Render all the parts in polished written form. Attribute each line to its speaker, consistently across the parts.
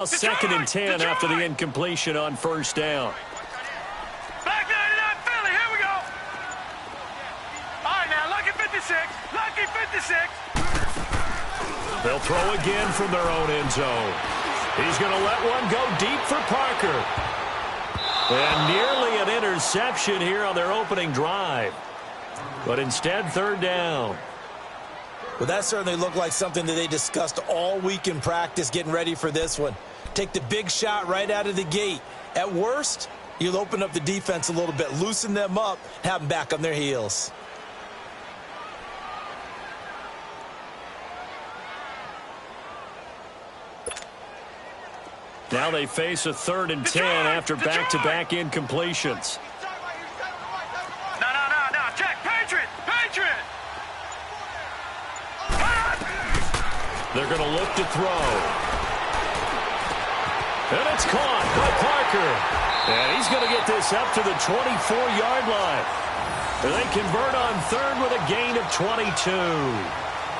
Speaker 1: Second and 10 after the incompletion on first down.
Speaker 2: Back 99 Philly, here we go. All right, now, lucky 56. Lucky 56.
Speaker 1: They'll throw again from their own end zone. He's going to let one go deep for Parker. And nearly an interception here on their opening drive. But instead, third down.
Speaker 3: Well, that certainly looked like something that they discussed all week in practice getting ready for this one. Take the big shot right out of the gate. At worst, you'll open up the defense a little bit, loosen them up, have them back on their heels.
Speaker 1: Now they face a third and 10 after back-to-back incompletions.
Speaker 2: No. Check. Patriot.
Speaker 1: They're going to look to throw. And it's caught by Parker. And he's going to get this up to the 24-yard line. And they convert on third with a gain of 22.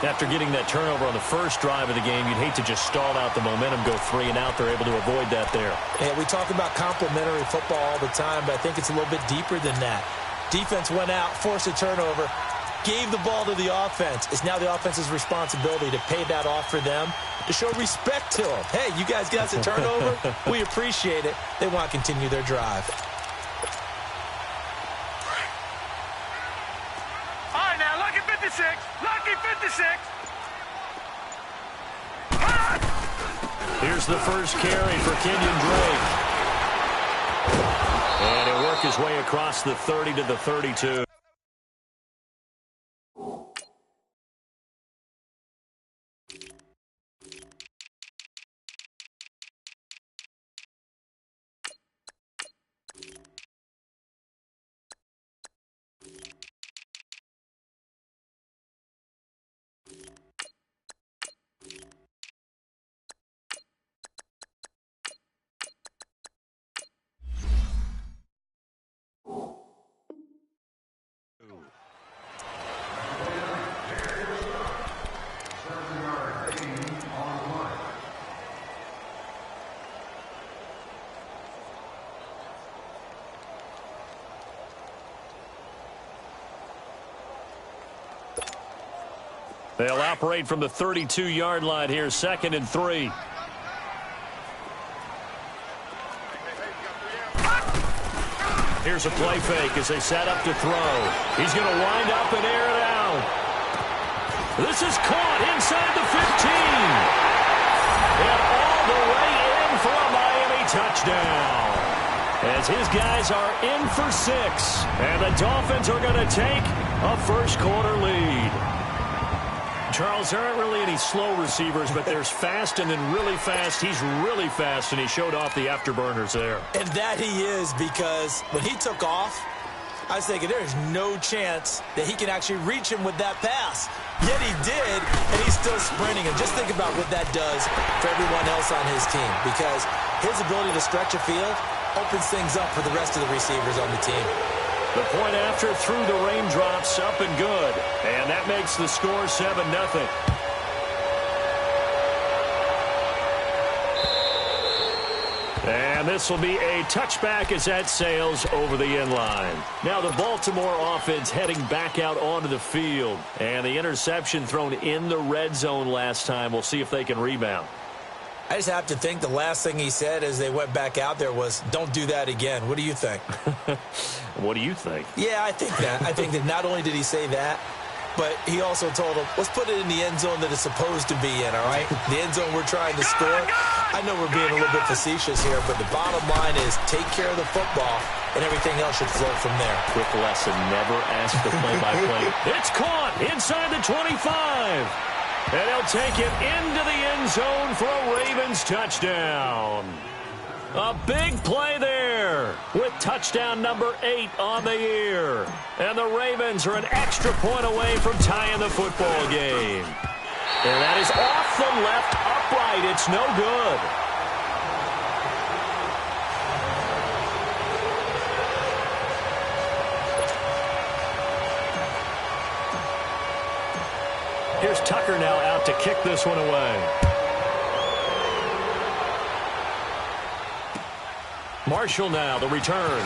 Speaker 1: After getting that turnover on the first drive of the game, you'd hate to just stall out the momentum, go 3 and out. They're able to avoid that there.
Speaker 3: Yeah, we talk about complementary football all the time, but I think it's a little bit deeper than that. Defense went out, forced a turnover, gave the ball to the offense. It's now the offense's responsibility to pay that off for them, to show respect to them. Hey, you guys got a turnover? We appreciate it. They want to continue their drive.
Speaker 2: All right, now, lucky 56. Lucky 56.
Speaker 1: Here's the first carry for Kenyon Drake. And he'll work his way across the 30 to the 32. They'll operate from the 32-yard line here, 2nd and 3. Here's a play fake as they set up to throw. He's going to wind up and air it out. This is caught inside the 15. And all the way in for a Miami touchdown. As his guys are in for 6. And the Dolphins are going to take a first-quarter lead. Charles, there aren't really any slow receivers, but there's fast and then really fast. He's really fast, and he showed off the afterburners there.
Speaker 3: And that he is, because when he took off, I was thinking there's no chance that he can actually reach him with that pass. Yet he did, and he's still sprinting. And just think about what that does for everyone else on his team, because his ability to stretch a field opens things up for the rest of the receivers on the team.
Speaker 1: The point after through the raindrops, up and good. And that makes the score 7-0. And this will be a touchback as that sails over the end line. Now the Baltimore offense heading back out onto the field. And the interception thrown in the red zone last time. We'll see if they can rebound.
Speaker 3: I just have to think the last thing he said as they went back out there was, don't do that again. What do you think?
Speaker 1: What do you think?
Speaker 3: Yeah, I think that. I think that not only did he say that, but he also told him, let's put it in the end zone that it's supposed to be in, all right? The end zone we're trying to score. I know we're being a little bit facetious here, but the bottom line is take care of the football, and everything else should flow from there.
Speaker 1: Quick lesson, never ask the play-by-play. It's caught inside the 25. And he'll take it into the end zone for a Ravens touchdown. A big play there with touchdown number 8 on the year. And the Ravens are an extra point away from tying the football game. And that is off the left upright. It's no good. Here's Tucker now out to kick this one away. Marshall now, the return.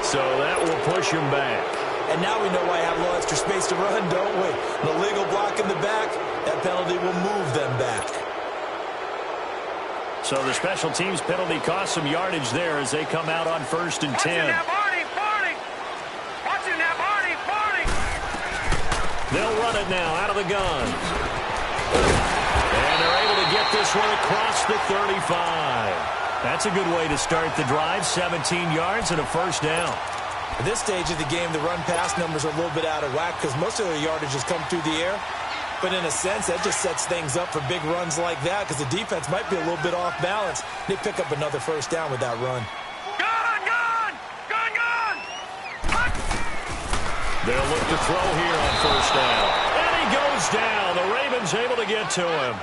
Speaker 1: So that will push him back.
Speaker 3: And now we know why I have a little extra space to run, don't we? An illegal block in the back, that penalty will move them back.
Speaker 1: So the special teams penalty cost some yardage there as they come out on 1st and 10. They'll run it now out of the gun. And they're able to get this one across the 35. That's a good way to start the drive. 17 yards and a first down.
Speaker 3: At this stage of the game, the run-pass numbers are a little bit out of whack because most of their yardage has come through the air. But in a sense, that just sets things up for big runs like that because the defense might be a little bit off balance. They pick up another first down with that run.
Speaker 1: They'll look to throw here on first down. And he goes down. The Ravens able to get to him.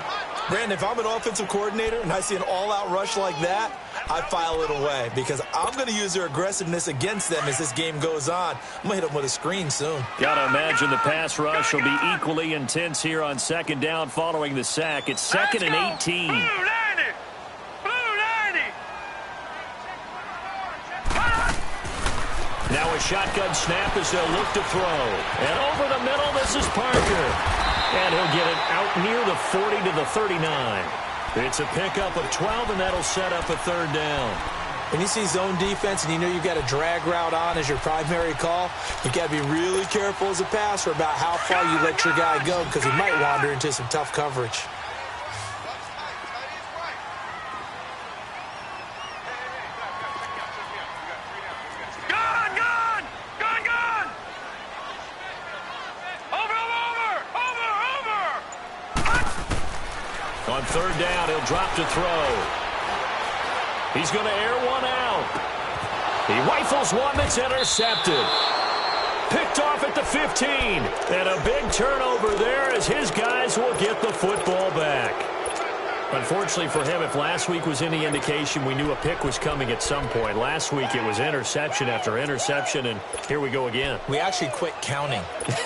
Speaker 3: Brandon, if I'm an offensive coordinator and I see an all-out rush like that, I file it away because I'm going to use their aggressiveness against them as this game goes on. I'm going to hit them with a screen soon.
Speaker 1: Got to imagine the pass rush will be equally intense here on 2nd down following the sack. It's 2nd and 18. Now a shotgun snap as they'll look to throw. And over the middle, this is Parker. And he'll get it out near the 40 to the 39. It's a pickup of 12, and that'll set up a 3rd down.
Speaker 3: When you see zone defense and you know you've got a drag route on as your primary call, you got to be really careful as a passer about how far you let your guy go because he might wander into some tough coverage.
Speaker 1: On 3rd down, he'll drop to throw. He's going to air one out. He rifles one that's intercepted. Picked off at the 15. And a big turnover there as his guys will get the football back. Unfortunately for him, if last week was any indication, we knew a pick was coming at some point. Last week it was interception after interception, and here we go again.
Speaker 3: We actually quit counting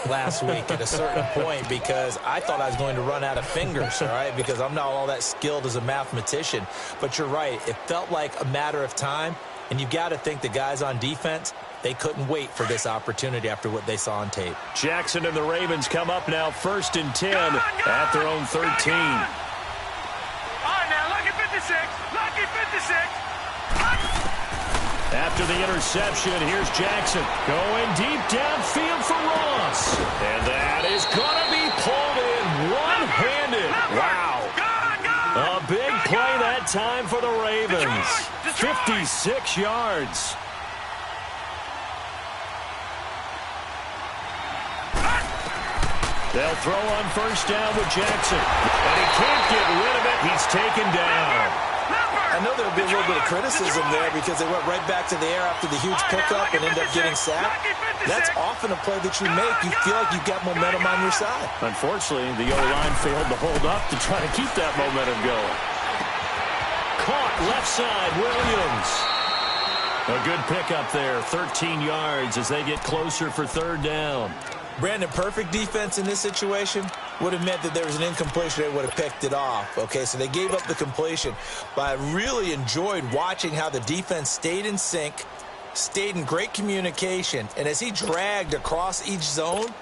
Speaker 3: last week at a certain point because I thought I was going to run out of fingers, all right, because I'm not all that skilled as a mathematician. But you're right. It felt like a matter of time, and you've got to think the guys on defense, they couldn't wait for this opportunity after what they saw on tape.
Speaker 1: Jackson and the Ravens come up now 1st and 10 at their own 13.
Speaker 2: Lucky 56.
Speaker 1: After the interception, here's Jackson going deep downfield for Ross. And that is going to be pulled in one-handed. Wow. A big play that time for the Ravens. 56 yards. They'll throw on 1st down with Jackson. And he can't get rid of it. He's taken down.
Speaker 3: I know there'll be a little bit of criticism there because they went right back to the air after the huge pickup and ended up getting sacked. That's often a play that you make. You feel like you've got momentum on your side.
Speaker 1: Unfortunately, the O-line failed to hold up to try to keep that momentum going. Caught left side, Williams. A good pickup there, 13 yards as they get closer for 3rd down.
Speaker 3: Brandon, perfect defense in this situation would have meant that there was an incompletion. They would have picked it off. Okay, so they gave up the completion. But I really enjoyed watching how the defense stayed in sync, stayed in great communication. And as he dragged across each zone,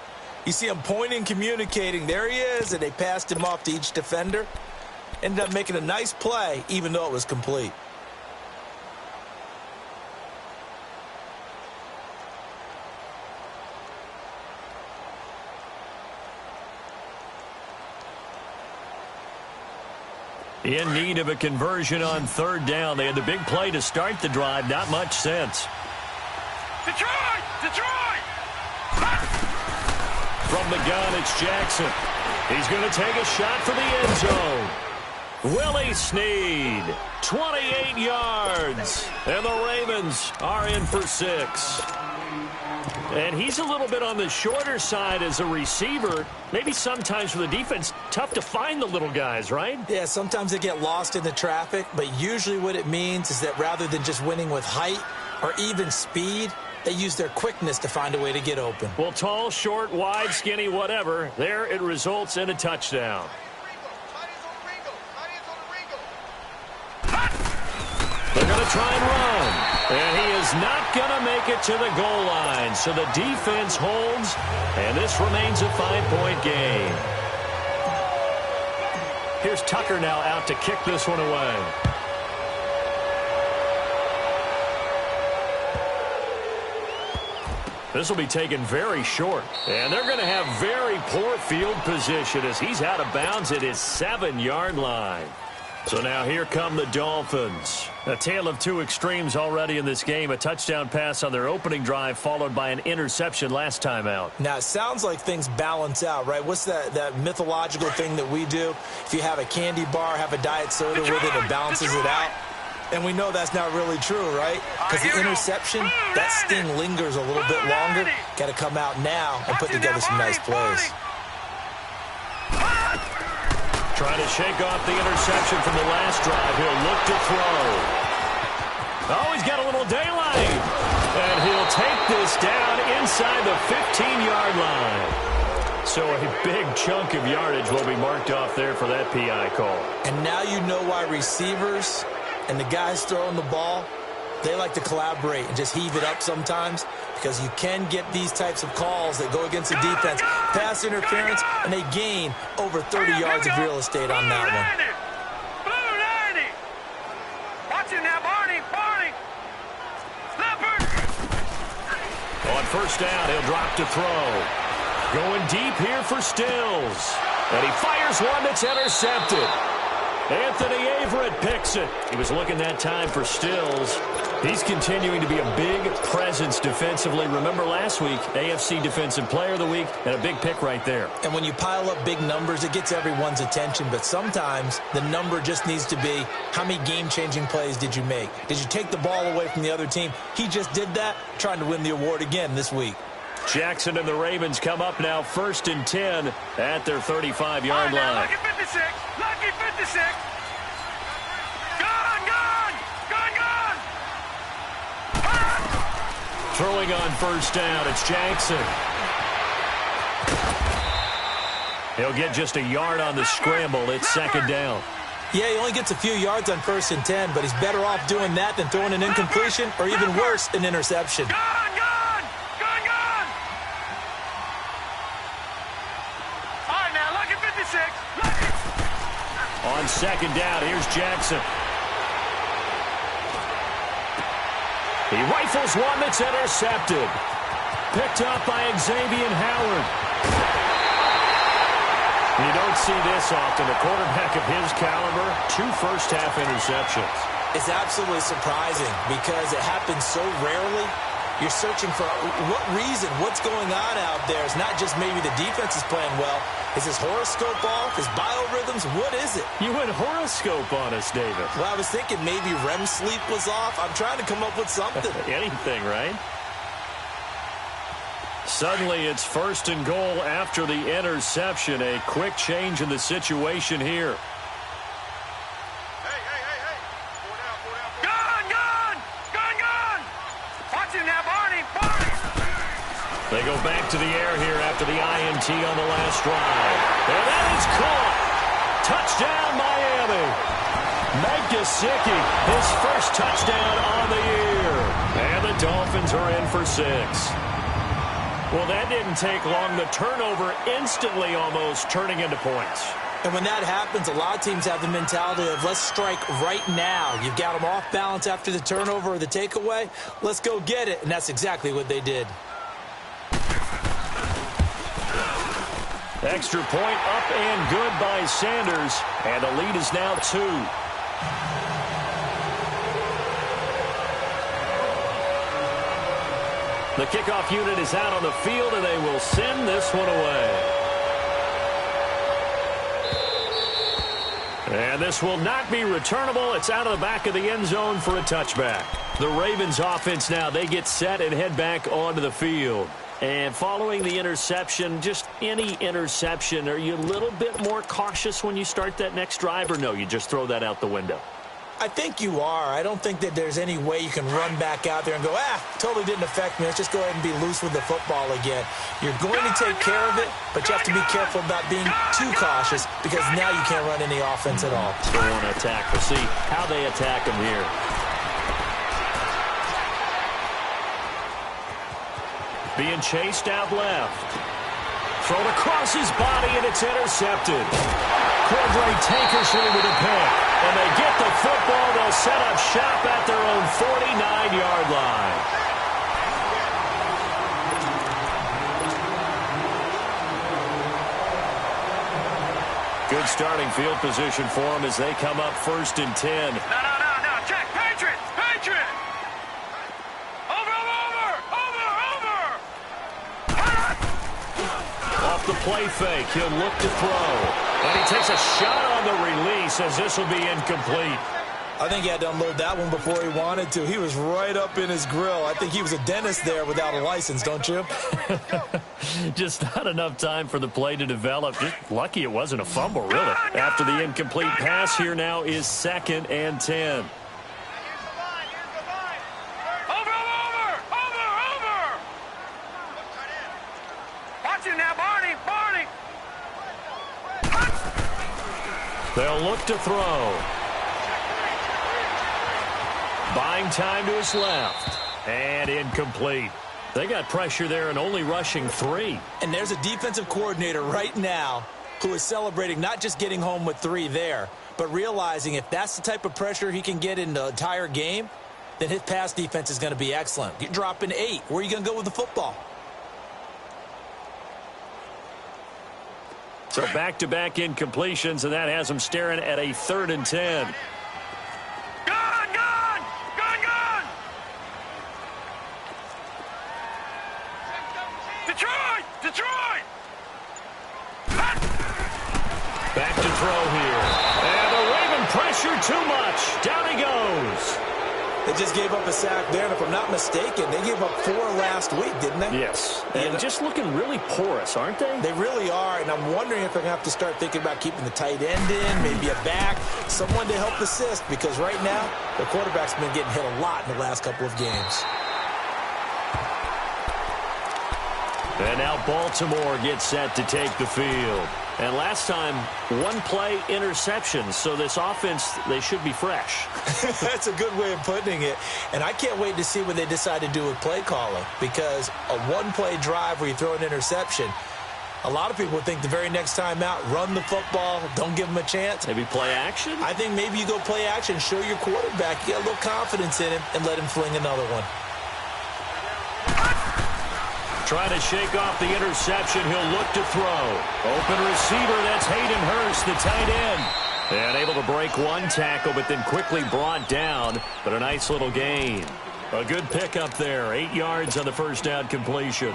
Speaker 3: you see him pointing, communicating. There he is, and they passed him off to each defender. Ended up making a nice play, even though it was complete.
Speaker 1: In need of a conversion on 3rd down. They had the big play to start the drive. Not much sense.
Speaker 2: Detroit!
Speaker 1: From the gun, it's Jackson. He's going to take a shot for the end zone. Willie Snead, 28 yards. And the Ravens are in for 6. And he's a little bit on the shorter side as a receiver. Maybe sometimes for the defense, tough to find the little guys, right?
Speaker 3: Yeah, sometimes they get lost in the traffic, but usually what it means is that rather than just winning with height or even speed, They use their quickness to find a way to get open.
Speaker 1: Well, tall, short, wide, skinny, whatever. There it results in a touchdown. They're going to try and run. And he is not going to make it to the goal line. So the defense holds, and this remains a 5-point game. Here's Tucker now out to kick this one away. This will be taken very short. And they're going to have very poor field position as he's out of bounds at his 7-yard line. So now here come the Dolphins. A tale of two extremes already in this game. A touchdown pass on their opening drive followed by an interception last time out.
Speaker 3: Now, it sounds like things balance out, right? What's that mythological thing that we do? If you have a candy bar, have a diet soda with it, it balances it out. And we know that's not really true, right? Because the interception, that sting lingers a little bit longer. Got to come out now and put together some nice plays.
Speaker 1: Trying to shake off the interception from the last drive. He'll look to throw. Oh, he's got a little daylight. And he'll take this down inside the 15-yard line. So a big chunk of yardage will be marked off there for that PI call.
Speaker 3: And now you know why receivers and the guys throwing the ball, they like to collaborate and just heave it up sometimes, because you can get these types of calls that go against the defense, pass interference, and they gain over 30 yards of real estate on that one.
Speaker 2: Blue 90. Watch it now, Barney. Leopard.
Speaker 1: On first down, he'll drop to throw. Going deep here for Stills. And he fires one that's intercepted. Anthony Averett picks it. He was looking that time for Stills. He's continuing to be a big presence defensively. Remember last week, AFC Defensive Player of the Week, and a big pick right there.
Speaker 3: And when you pile up big numbers, it gets everyone's attention. But sometimes the number just needs to be, how many game-changing plays did you make? Did you take the ball away from the other team? He just did that, trying to win the award again this week.
Speaker 1: Jackson and the Ravens come up now 1st and 10 at their 35-yard line.
Speaker 2: Lucky 56. Lucky 56.
Speaker 1: Throwing on first down, it's Jackson. He'll get just a yard on the scramble. It's 2nd down.
Speaker 3: Yeah, he only gets a few yards on 1st and 10, but he's better off doing that than throwing an incompletion or even worse, an interception.
Speaker 2: Gone. All right, now, lucky 56. Lucky.
Speaker 1: On 2nd down, here's Jackson. He rifles one that's intercepted. Picked up by Xavier Howard. You don't see this often. A quarterback of his caliber, 2 first-half interceptions.
Speaker 3: It's absolutely surprising because it happens so rarely. You're searching for what reason, what's going on out there. It's not just maybe the defense is playing well. Is his horoscope off? His biorhythms? What is it?
Speaker 1: You went horoscope on us, David.
Speaker 3: Well, I was thinking maybe REM sleep was off. I'm trying to come up with something.
Speaker 1: Anything, right? Suddenly, it's 1st and goal after the interception. A quick change in the situation here. They go back to the air here after the INT on the last drive. And that is caught. Touchdown, Miami. Mike Gesicki, his first touchdown on the year. And the Dolphins are in for 6. Well, that didn't take long. The turnover instantly almost turning into points.
Speaker 3: And when that happens, a lot of teams have the mentality of let's strike right now. You've got them off balance after the turnover or the takeaway. Let's go get it. And that's exactly what they did.
Speaker 1: Extra point up and good by Sanders. And the lead is now 2. The kickoff unit is out on the field, and they will send this one away. And this will not be returnable. It's out of the back of the end zone for a touchback. The Ravens offense now, they get set and head back onto the field. And following the interception, just any interception, are you a little bit more cautious when you start that next drive, or no, you just throw that out the window?
Speaker 3: I think you are. I don't think that there's any way you can run back out there and go, totally didn't affect me. Let's just go ahead and be loose with the football again. You're going to take care of it, but you have to be careful about being too cautious because now you can't run any offense at all.
Speaker 1: Still want to attack. We'll see how they attack him here. Being chased out left. Thrown across his body, and it's intercepted. Cordray Tankersley with a pick. And they get the football. They'll set up shop at their own 49-yard line. Good starting field position for them as they come up 1st and 10.
Speaker 2: No. Check. Patriot. Over.
Speaker 1: Off the play fake, he'll look to throw. And he takes a shot on the release as this will be incomplete.
Speaker 3: I think he had to unload that one before he wanted to. He was right up in his grill. I think he was a dentist there without a license, don't you?
Speaker 1: Just not enough time for the play to develop. Just lucky it wasn't a fumble, really. After the incomplete pass, here now is 2nd and 10. They'll look to throw. Buying time to his left. And incomplete. They got pressure there and only rushing 3.
Speaker 3: And there's a defensive coordinator right now who is celebrating not just getting home with 3 there, but realizing if that's the type of pressure he can get in the entire game, then his pass defense is going to be excellent. You're dropping 8. Where are you going to go with the football?
Speaker 1: So back-to-back incompletions, and that has them staring at a 3rd and 10.
Speaker 2: Gun! Detroit!
Speaker 1: Back to throw here. And the Raven pressure too much. Down he goes.
Speaker 3: They just gave up a sack there, and if I'm not mistaken, they gave up 4 last week, didn't they?
Speaker 1: Yes. And just looking really porous, aren't they?
Speaker 3: They really are, and I'm wondering if they're going to have to start thinking about keeping the tight end in, maybe a back, someone to help assist, because right now, their quarterback's been getting hit a lot in the last couple of games.
Speaker 1: And now Baltimore gets set to take the field. And last time, 1-play interception. So this offense, they should be fresh.
Speaker 3: That's a good way of putting it. And I can't wait to see what they decide to do with play calling. Because a 1-play drive where you throw an interception, a lot of people would think the very next time out, run the football, don't give them a chance.
Speaker 1: Maybe play action?
Speaker 3: I think maybe you go play action, show your quarterback, you get a little confidence in him, and let him fling another one.
Speaker 1: Trying to shake off the interception. He'll look to throw. Open receiver. That's Hayden Hurst, the tight end. And able to break one tackle, but then quickly brought down. But a nice little gain. A good pickup there. 8 yards on the first down completion.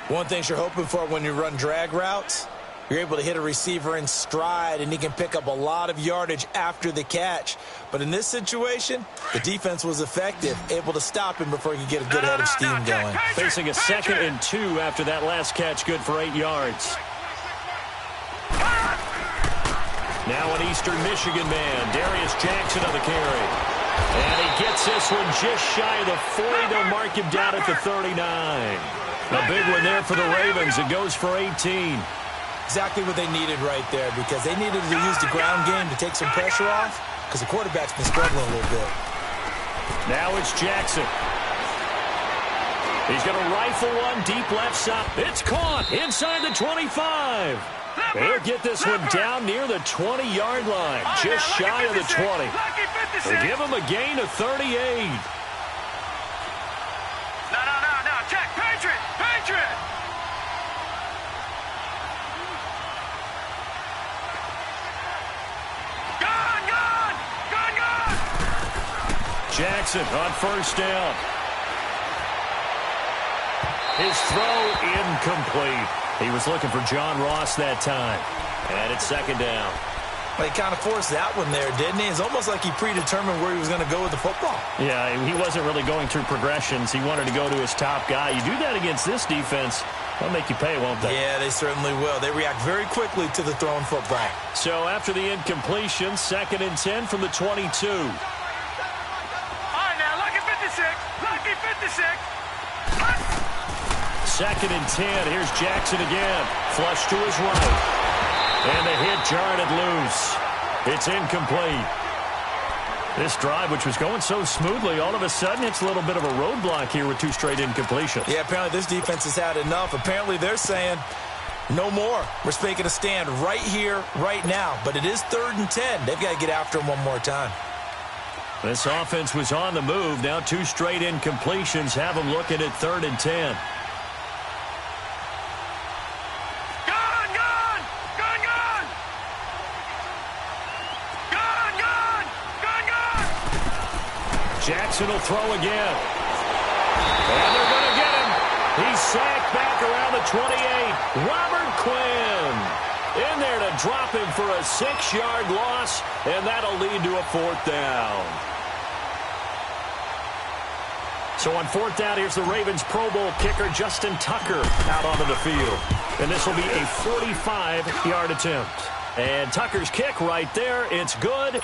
Speaker 3: One thing you're hoping for when you run drag routes, you're able to hit a receiver in stride, and he can pick up a lot of yardage after the catch. But in this situation, the defense was effective, able to stop him before he could get a good head of steam going.
Speaker 1: Facing a 2nd and 2 after that last catch, good for 8 yards. Now an Eastern Michigan man, Darius Jackson on the carry. And he gets this one just shy of the 40. They'll mark him down at the 39. A big one there for the Ravens. It goes for 18.
Speaker 3: Exactly what they needed right there, because they needed to use the ground game to take some pressure off, because the quarterback's been struggling a little bit.
Speaker 1: Now it's Jackson. He's going to rifle one deep left side. It's caught inside the 25. He'll get this one down near the 20-yard line, just shy of the 20. They give him a gain of 38.
Speaker 2: No. Check. Patriot.
Speaker 1: Jackson on first down. His throw incomplete. He was looking for John Ross that time. And it's 2nd down.
Speaker 3: Well, he kind of forced that one there, didn't he? It's almost like he predetermined where he was going to go with the football.
Speaker 1: Yeah, he wasn't really going through progressions. He wanted to go to his top guy. You do that against this defense, they'll make you pay, won't they?
Speaker 3: Yeah, they certainly will. They react very quickly to the thrown football.
Speaker 1: So after the incompletion, 2nd and 10 from the 22. 2nd and 10. Here's Jackson again. Flush to his right. And the hit jarred it loose. It's incomplete. This drive, which was going so smoothly, all of a sudden it's a little bit of a roadblock here with 2 straight incompletions.
Speaker 3: Yeah, apparently this defense has had enough. Apparently they're saying no more. We're making a stand right here, right now. But it is 3rd and 10. They've got to get after him one more time.
Speaker 1: This offense was on the move. Now 2 straight incompletions have them looking at 3rd and 10. Jackson will throw again. And they're going to get him. He's sacked back around the 28. Robert Quinn in there to drop him for a 6-yard loss, and that'll lead to a 4th down. So on 4th down, here's the Ravens Pro Bowl kicker Justin Tucker out onto the field. And this will be a 45-yard attempt. And Tucker's kick right there. It's good.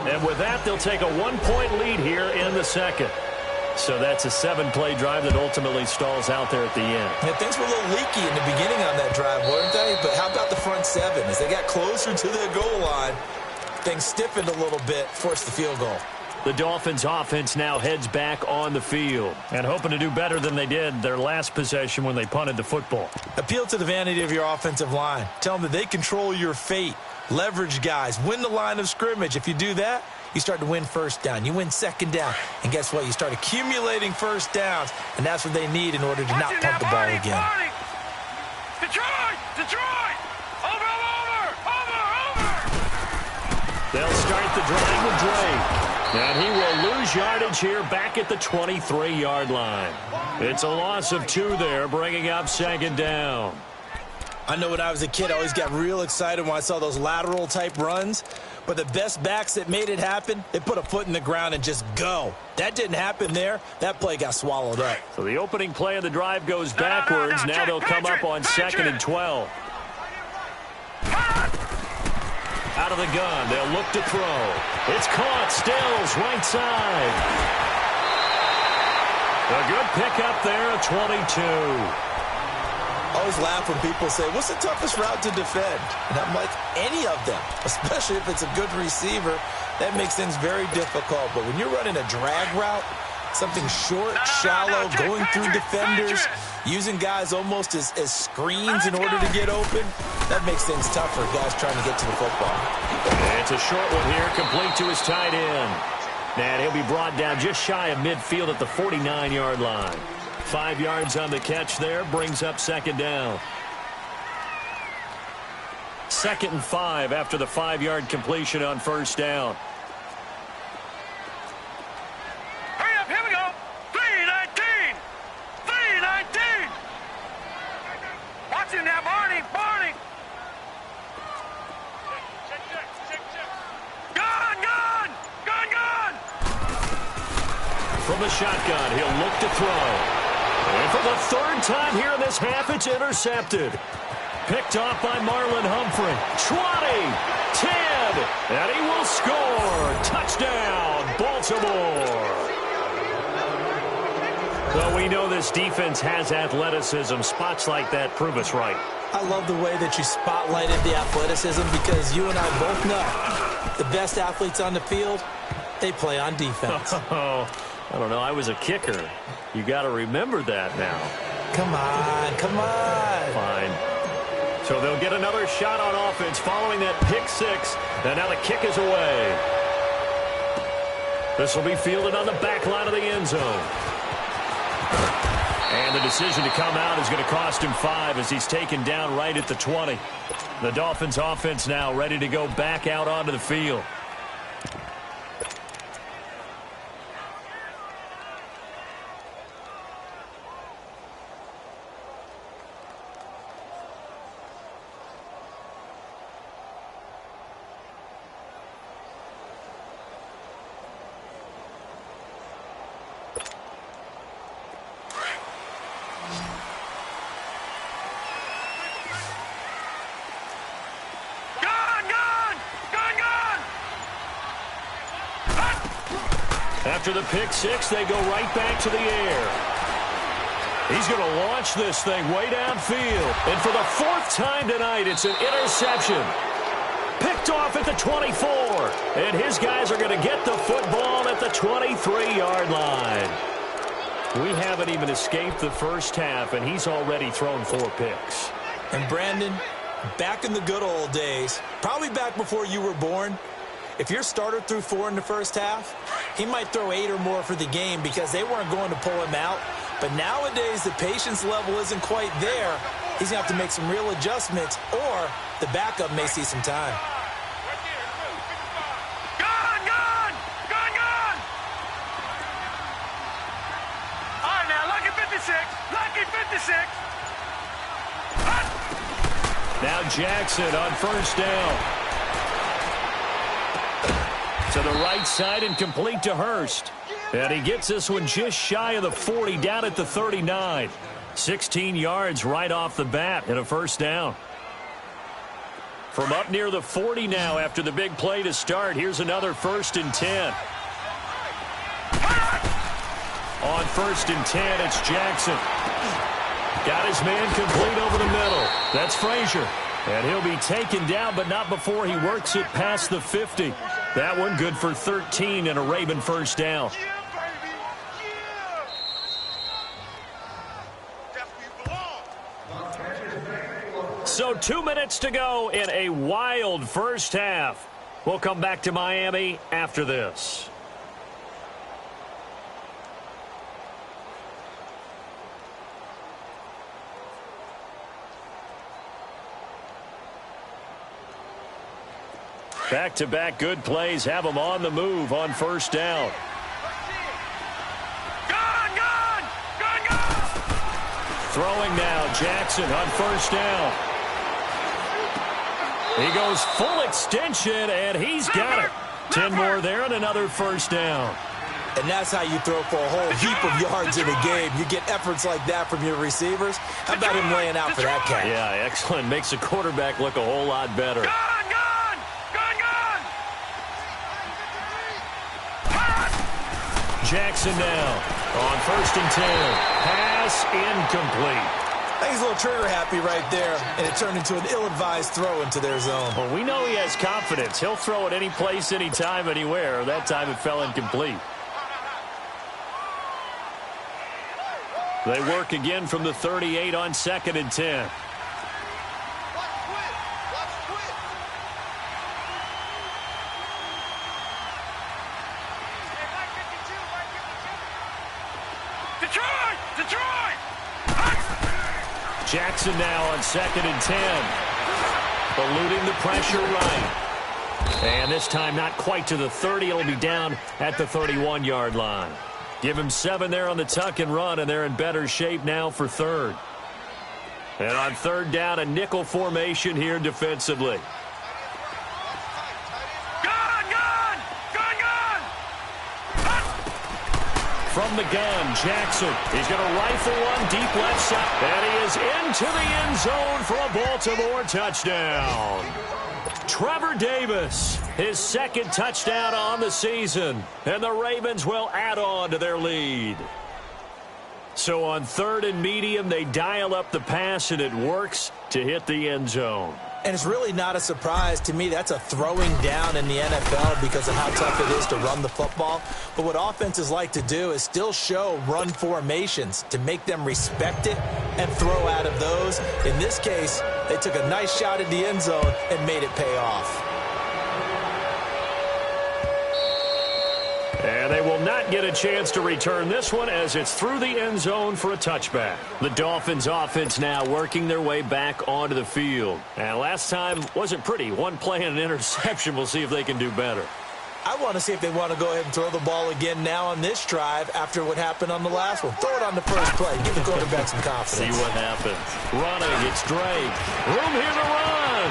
Speaker 1: And with that, they'll take a 1-point lead here in the 2nd. So that's a 7-play drive that ultimately stalls out there at the end.
Speaker 3: Yeah, things were a little leaky in the beginning on that drive, weren't they? But how about the front 7? As they got closer to the goal line, things stiffened a little bit, forced the field goal.
Speaker 1: The Dolphins offense now heads back on the field and hoping to do better than they did their last possession when they punted the football.
Speaker 3: Appeal to the vanity of your offensive line. Tell them that they control your fate. Leverage guys. Win the line of scrimmage. If you do that, you start to win 1st down. You win 2nd down. And guess what? You start accumulating 1st downs, and that's what they need in order to not pump the ball again.
Speaker 2: Detroit! Detroit! Over!
Speaker 1: They'll start the drive with Drake. And he will lose yardage here back at the 23-yard line. It's a loss of 2 there, bringing up 2nd down.
Speaker 3: I know when I was a kid, I always got real excited when I saw those lateral-type runs. But the best backs that made it happen, they put a foot in the ground and just go. That didn't happen there. That play got swallowed up.
Speaker 1: So the opening play of the drive goes backwards. Now they'll come up on 2nd and 12. Out of the gun, they'll look to throw. It's caught. Stills, right side. A good pickup there at 22.
Speaker 3: I always laugh when people say, what's the toughest route to defend? And I'm like, any of them, especially if it's a good receiver. That makes things very difficult. But when you're running a drag route, something short, shallow, going through defenders, using guys almost as screens in order to get open, that makes things tough for guys trying to get to the football.
Speaker 1: And it's a short one here, complete to his tight end. And he'll be brought down just shy of midfield at the 49-yard line. 5 yards on the catch there, brings up 2nd down. 2nd and 5 after the 5-yard completion on 1st down.
Speaker 2: Hurry up, here we go. 3-19. 3-19. Watch it now, Barney. Gun.
Speaker 1: From the shotgun, he'll look to throw. And for the 3rd time here in this half, it's intercepted. Picked off by Marlon Humphrey. 20, 10, and he will score. Touchdown, Baltimore. Well, we know this defense has athleticism. Spots like that prove us right.
Speaker 3: I love the way that you spotlighted the athleticism because you and I both know the best athletes on the field, they play on defense.
Speaker 1: Oh, I don't know. I was a kicker. You got to remember that now.
Speaker 3: Come on.
Speaker 1: Fine. So they'll get another shot on offense following that pick 6. And now the kick is away. This will be fielded on the back line of the end zone. And the decision to come out is going to cost him 5 as he's taken down right at the 20. The Dolphins offense now ready to go back out onto the field. After the pick 6, they go right back to the air. He's going to launch this thing way downfield. And for the fourth time tonight, it's an interception. Picked off at the 24. And his guys are going to get the football at the 23-yard line. We haven't even escaped the first half, and he's already thrown 4 picks.
Speaker 3: And Brandon, back in the good old days, probably back before you were born, if your starter threw 4 in the first half, he might throw 8 or more for the game because they weren't going to pull him out. But nowadays, the patience level isn't quite there. He's going to have to make some real adjustments, or the backup may see some time.
Speaker 2: Gone! All right, now, lucky 56. Lucky 56.
Speaker 1: Now Jackson on first down. To the right side and complete to Hurst. And he gets this one just shy of the 40, down at the 39. 16 yards right off the bat and a first down. From up near the 40 now after the big play to start, here's another 1st and 10. On 1st and 10, it's Jackson. Got his man complete over the middle. That's Frazier. And he'll be taken down, but not before he works it past the 50. That one good for 13 and a Raven first down. So 2 minutes to go in a wild first half. We'll come back to Miami after this. Back-to-back good plays have them on the move on first down.
Speaker 2: Gone!
Speaker 1: Throwing now, Jackson on first down. He goes full extension, and he's got it. 10 more there and another first down.
Speaker 3: And that's how you throw for a whole heap of yards in a game. You get efforts like that from your receivers. How about him laying out for that catch?
Speaker 1: Yeah, excellent. Makes the quarterback look a whole lot better. Jackson now on 1st and 10. Pass incomplete.
Speaker 3: I think he's a little trigger happy right there, and it turned into an ill-advised throw into their zone.
Speaker 1: Well, we know he has confidence. He'll throw it any place, anytime, anywhere. That time it fell incomplete. They work again from the 38 on 2nd and 10. Jackson now on 2nd and 10. Eluding the pressure right. And this time not quite to the 30. It'll be down at the 31-yard line. Give him 7 there on the tuck and run, and they're in better shape now for 3rd. And on 3rd down, a nickel formation here defensively. From the gun, Jackson. He's going to rifle one deep left side. And he is into the end zone for a Baltimore touchdown. Trevor Davis, his 2nd touchdown on the season. And the Ravens will add on to their lead. So on 3rd and medium, they dial up the pass, and it works to hit the end zone.
Speaker 3: And it's really not a surprise to me. That's a throwing down in the NFL because of how tough it is to run the football. But what offenses like to do is still show run formations to make them respect it and throw out of those. In this case, they took a nice shot at the end zone and made it pay off.
Speaker 1: And they will not get a chance to return this one as it's through the end zone for a touchback. The Dolphins offense now working their way back onto the field. And last time wasn't pretty. One play and an interception. We'll see if they can do better.
Speaker 3: I want to see if they want to go ahead and throw the ball again now on this drive after what happened on the last one. Throw it on the first play. Give the quarterback some confidence.
Speaker 1: See what happens. Running, it's Drake. Room here to run.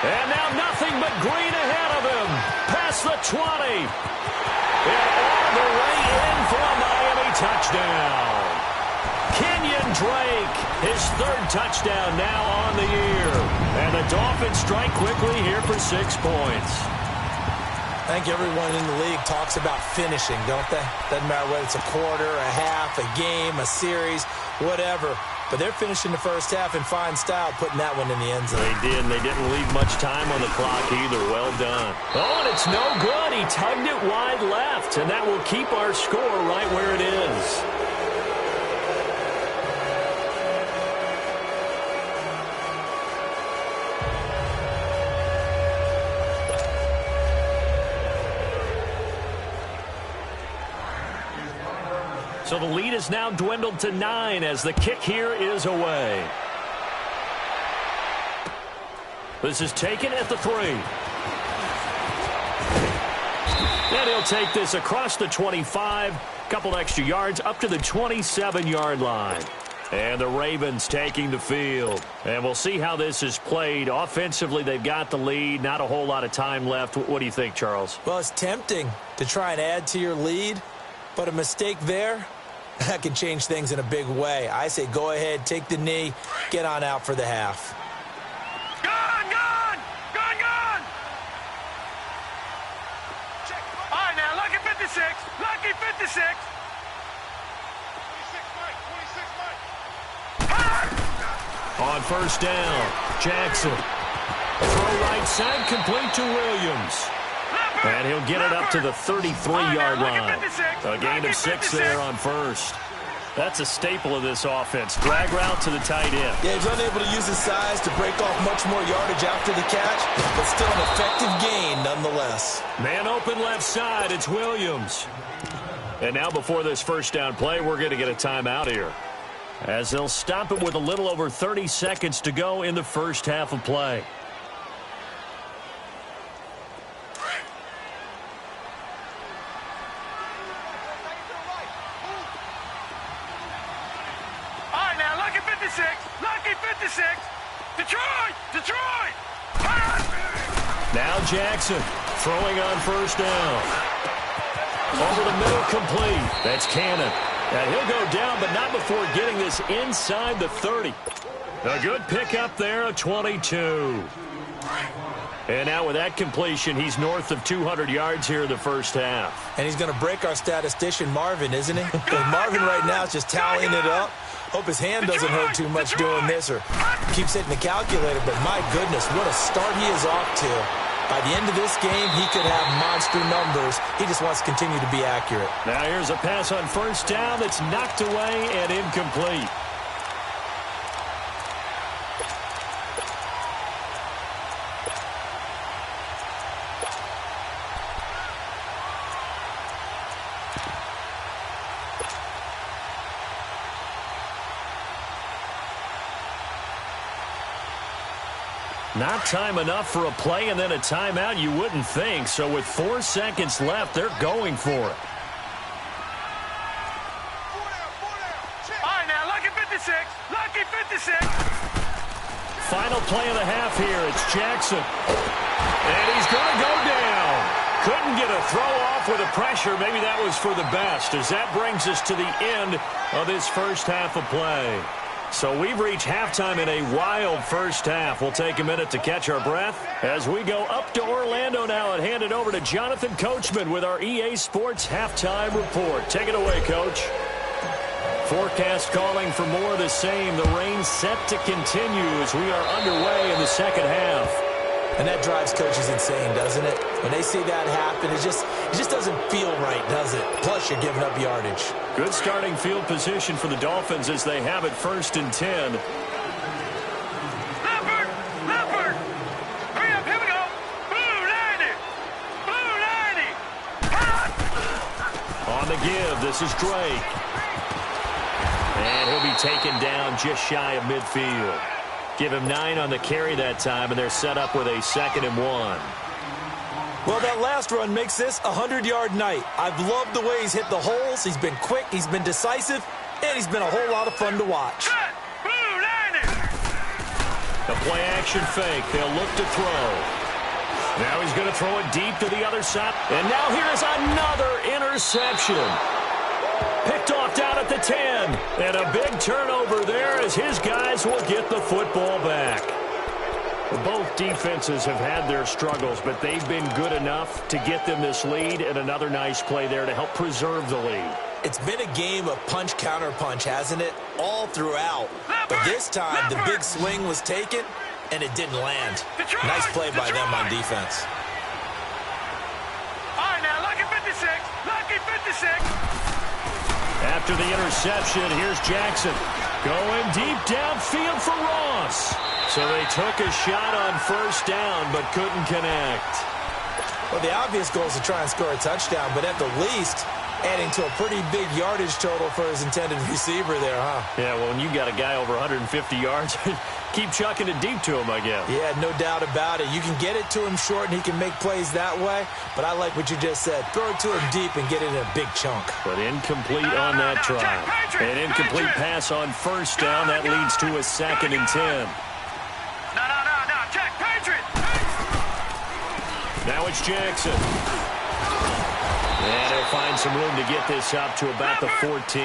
Speaker 1: And now nothing but green ahead of him. Past the 20. And all the way in for a Miami touchdown. Kenyon Drake, his 3rd touchdown now on the year. And the Dolphins strike quickly here for 6 points.
Speaker 3: I think everyone in the league talks about finishing, don't they? Doesn't matter whether it's a quarter, a half, a game, a series, whatever. But they're finishing the first half in fine style, putting that one in the end zone.
Speaker 1: They did, and they didn't leave much time on the clock either. Well done. Oh, and it's no good. He tugged it wide left, and that will keep our score right where it is. So the lead is now dwindled to 9 as the kick here is away. This is taken at the 3. And he'll take this across the 25, couple extra yards up to the 27-yard line. And the Ravens taking the field. And we'll see how this is played. Offensively, they've got the lead. Not a whole lot of time left. What do you think, Charles?
Speaker 3: Well, it's tempting to try and add to your lead, but a mistake there, that can change things in a big way. I say go ahead, take the knee, get on out for the half.
Speaker 2: Gone! Gone! Gone! Gone! All right, now, lucky 56. Lucky 56. 26, Mike.
Speaker 1: On first down, Jackson. Throw right side, complete to Williams. And he'll get it up to the 33-yard line. A gain of 6 there on first. That's a staple of this offense. Drag route to the tight end.
Speaker 3: Yeah, he's unable to use his size to break off much more yardage after the catch, but still an effective gain nonetheless.
Speaker 1: Man open left side, it's Williams. And now before this first down play, we're going to get a timeout here, as they'll stop it with a little over 30 seconds to go in the first half of play. Now Jackson throwing on first down. Over the middle, complete. That's Cannon. And he'll go down, but not before getting this inside the 30. A good pickup there, a 22. And now with that completion, he's north of 200 yards here in the first half.
Speaker 3: And he's going to break our statistician, Marvin, isn't he? Because Marvin right now is just tallying it up. Hope his hand doesn't hurt too much doing this or keeps hitting the calculator. But my goodness, what a start he is off to. By the end of this game, he could have monster numbers. He just wants to continue to be accurate.
Speaker 1: Now here's a pass on first down that's knocked away and incomplete. Not time enough for a play and then a timeout, you wouldn't think. So with 4 seconds left, they're going for it.
Speaker 2: All right, now, lucky 56. Lucky 56.
Speaker 1: Final play of the half here. It's Jackson. And he's going to go down. Couldn't get a throw off with the pressure. Maybe that was for the best, as that brings us to the end of this first half of play. So we've reached halftime in a wild first half. We'll take a minute to catch our breath as we go up to Orlando now and hand it over to Jonathan Coachman with our EA Sports Halftime Report. Take it away, Coach. Forecast calling for more of the same. The rain set to continue as we are underway in the second half.
Speaker 3: And that drives coaches insane, doesn't it? When they see that happen, it just doesn't feel right, does it? Plus, you're giving up yardage.
Speaker 1: Good starting field position for the Dolphins as they have it 1st and 10.
Speaker 2: Leopard! Leopard! Hurry up, here we go! Blue 90! Blue 90!
Speaker 1: On the give, this is Drake. And he'll be taken down just shy of midfield. Give him 9 on the carry that time, and they're set up with a 2nd and 1.
Speaker 3: Well, that last run makes this a 100-yard night. I've loved the way he's hit the holes. He's been quick, he's been decisive, and he's been a whole lot of fun to watch.
Speaker 2: Set! Blue 90!
Speaker 1: The play-action fake. They'll look to throw. Now he's going to throw it deep to the other side. And now here is another interception. Picked off down at the 10. And a big turnover there as his guys will get the football back. Both defenses have had their struggles, but they've been good enough to get them this lead, and another nice play there to help preserve the lead.
Speaker 3: It's been a game of punch-counter-punch, hasn't it? All throughout. But this time, the big swing was taken, and it didn't land. Nice play by them on defense.
Speaker 2: All right, now, lucky 56. Lucky 56.
Speaker 1: After the interception, here's Jackson. Going deep downfield for Ross. So they took a shot on first down, but couldn't connect.
Speaker 3: Well, the obvious goal is to try and score a touchdown, but at the least, adding to a pretty big yardage total for his intended receiver there, huh?
Speaker 1: Yeah, well, when you got a guy over 150 yards, keep chucking it deep to him, I guess.
Speaker 3: Yeah, no doubt about it. You can get it to him short, and he can make plays that way, but I like what you just said. Throw it to him deep and get it in a big chunk.
Speaker 1: But incomplete on that try. An incomplete pass on first down. That leads to a 2nd and 10.
Speaker 2: No, check, Patriot.
Speaker 1: Now it's Jackson. And he'll find some room to get this up to about the 14.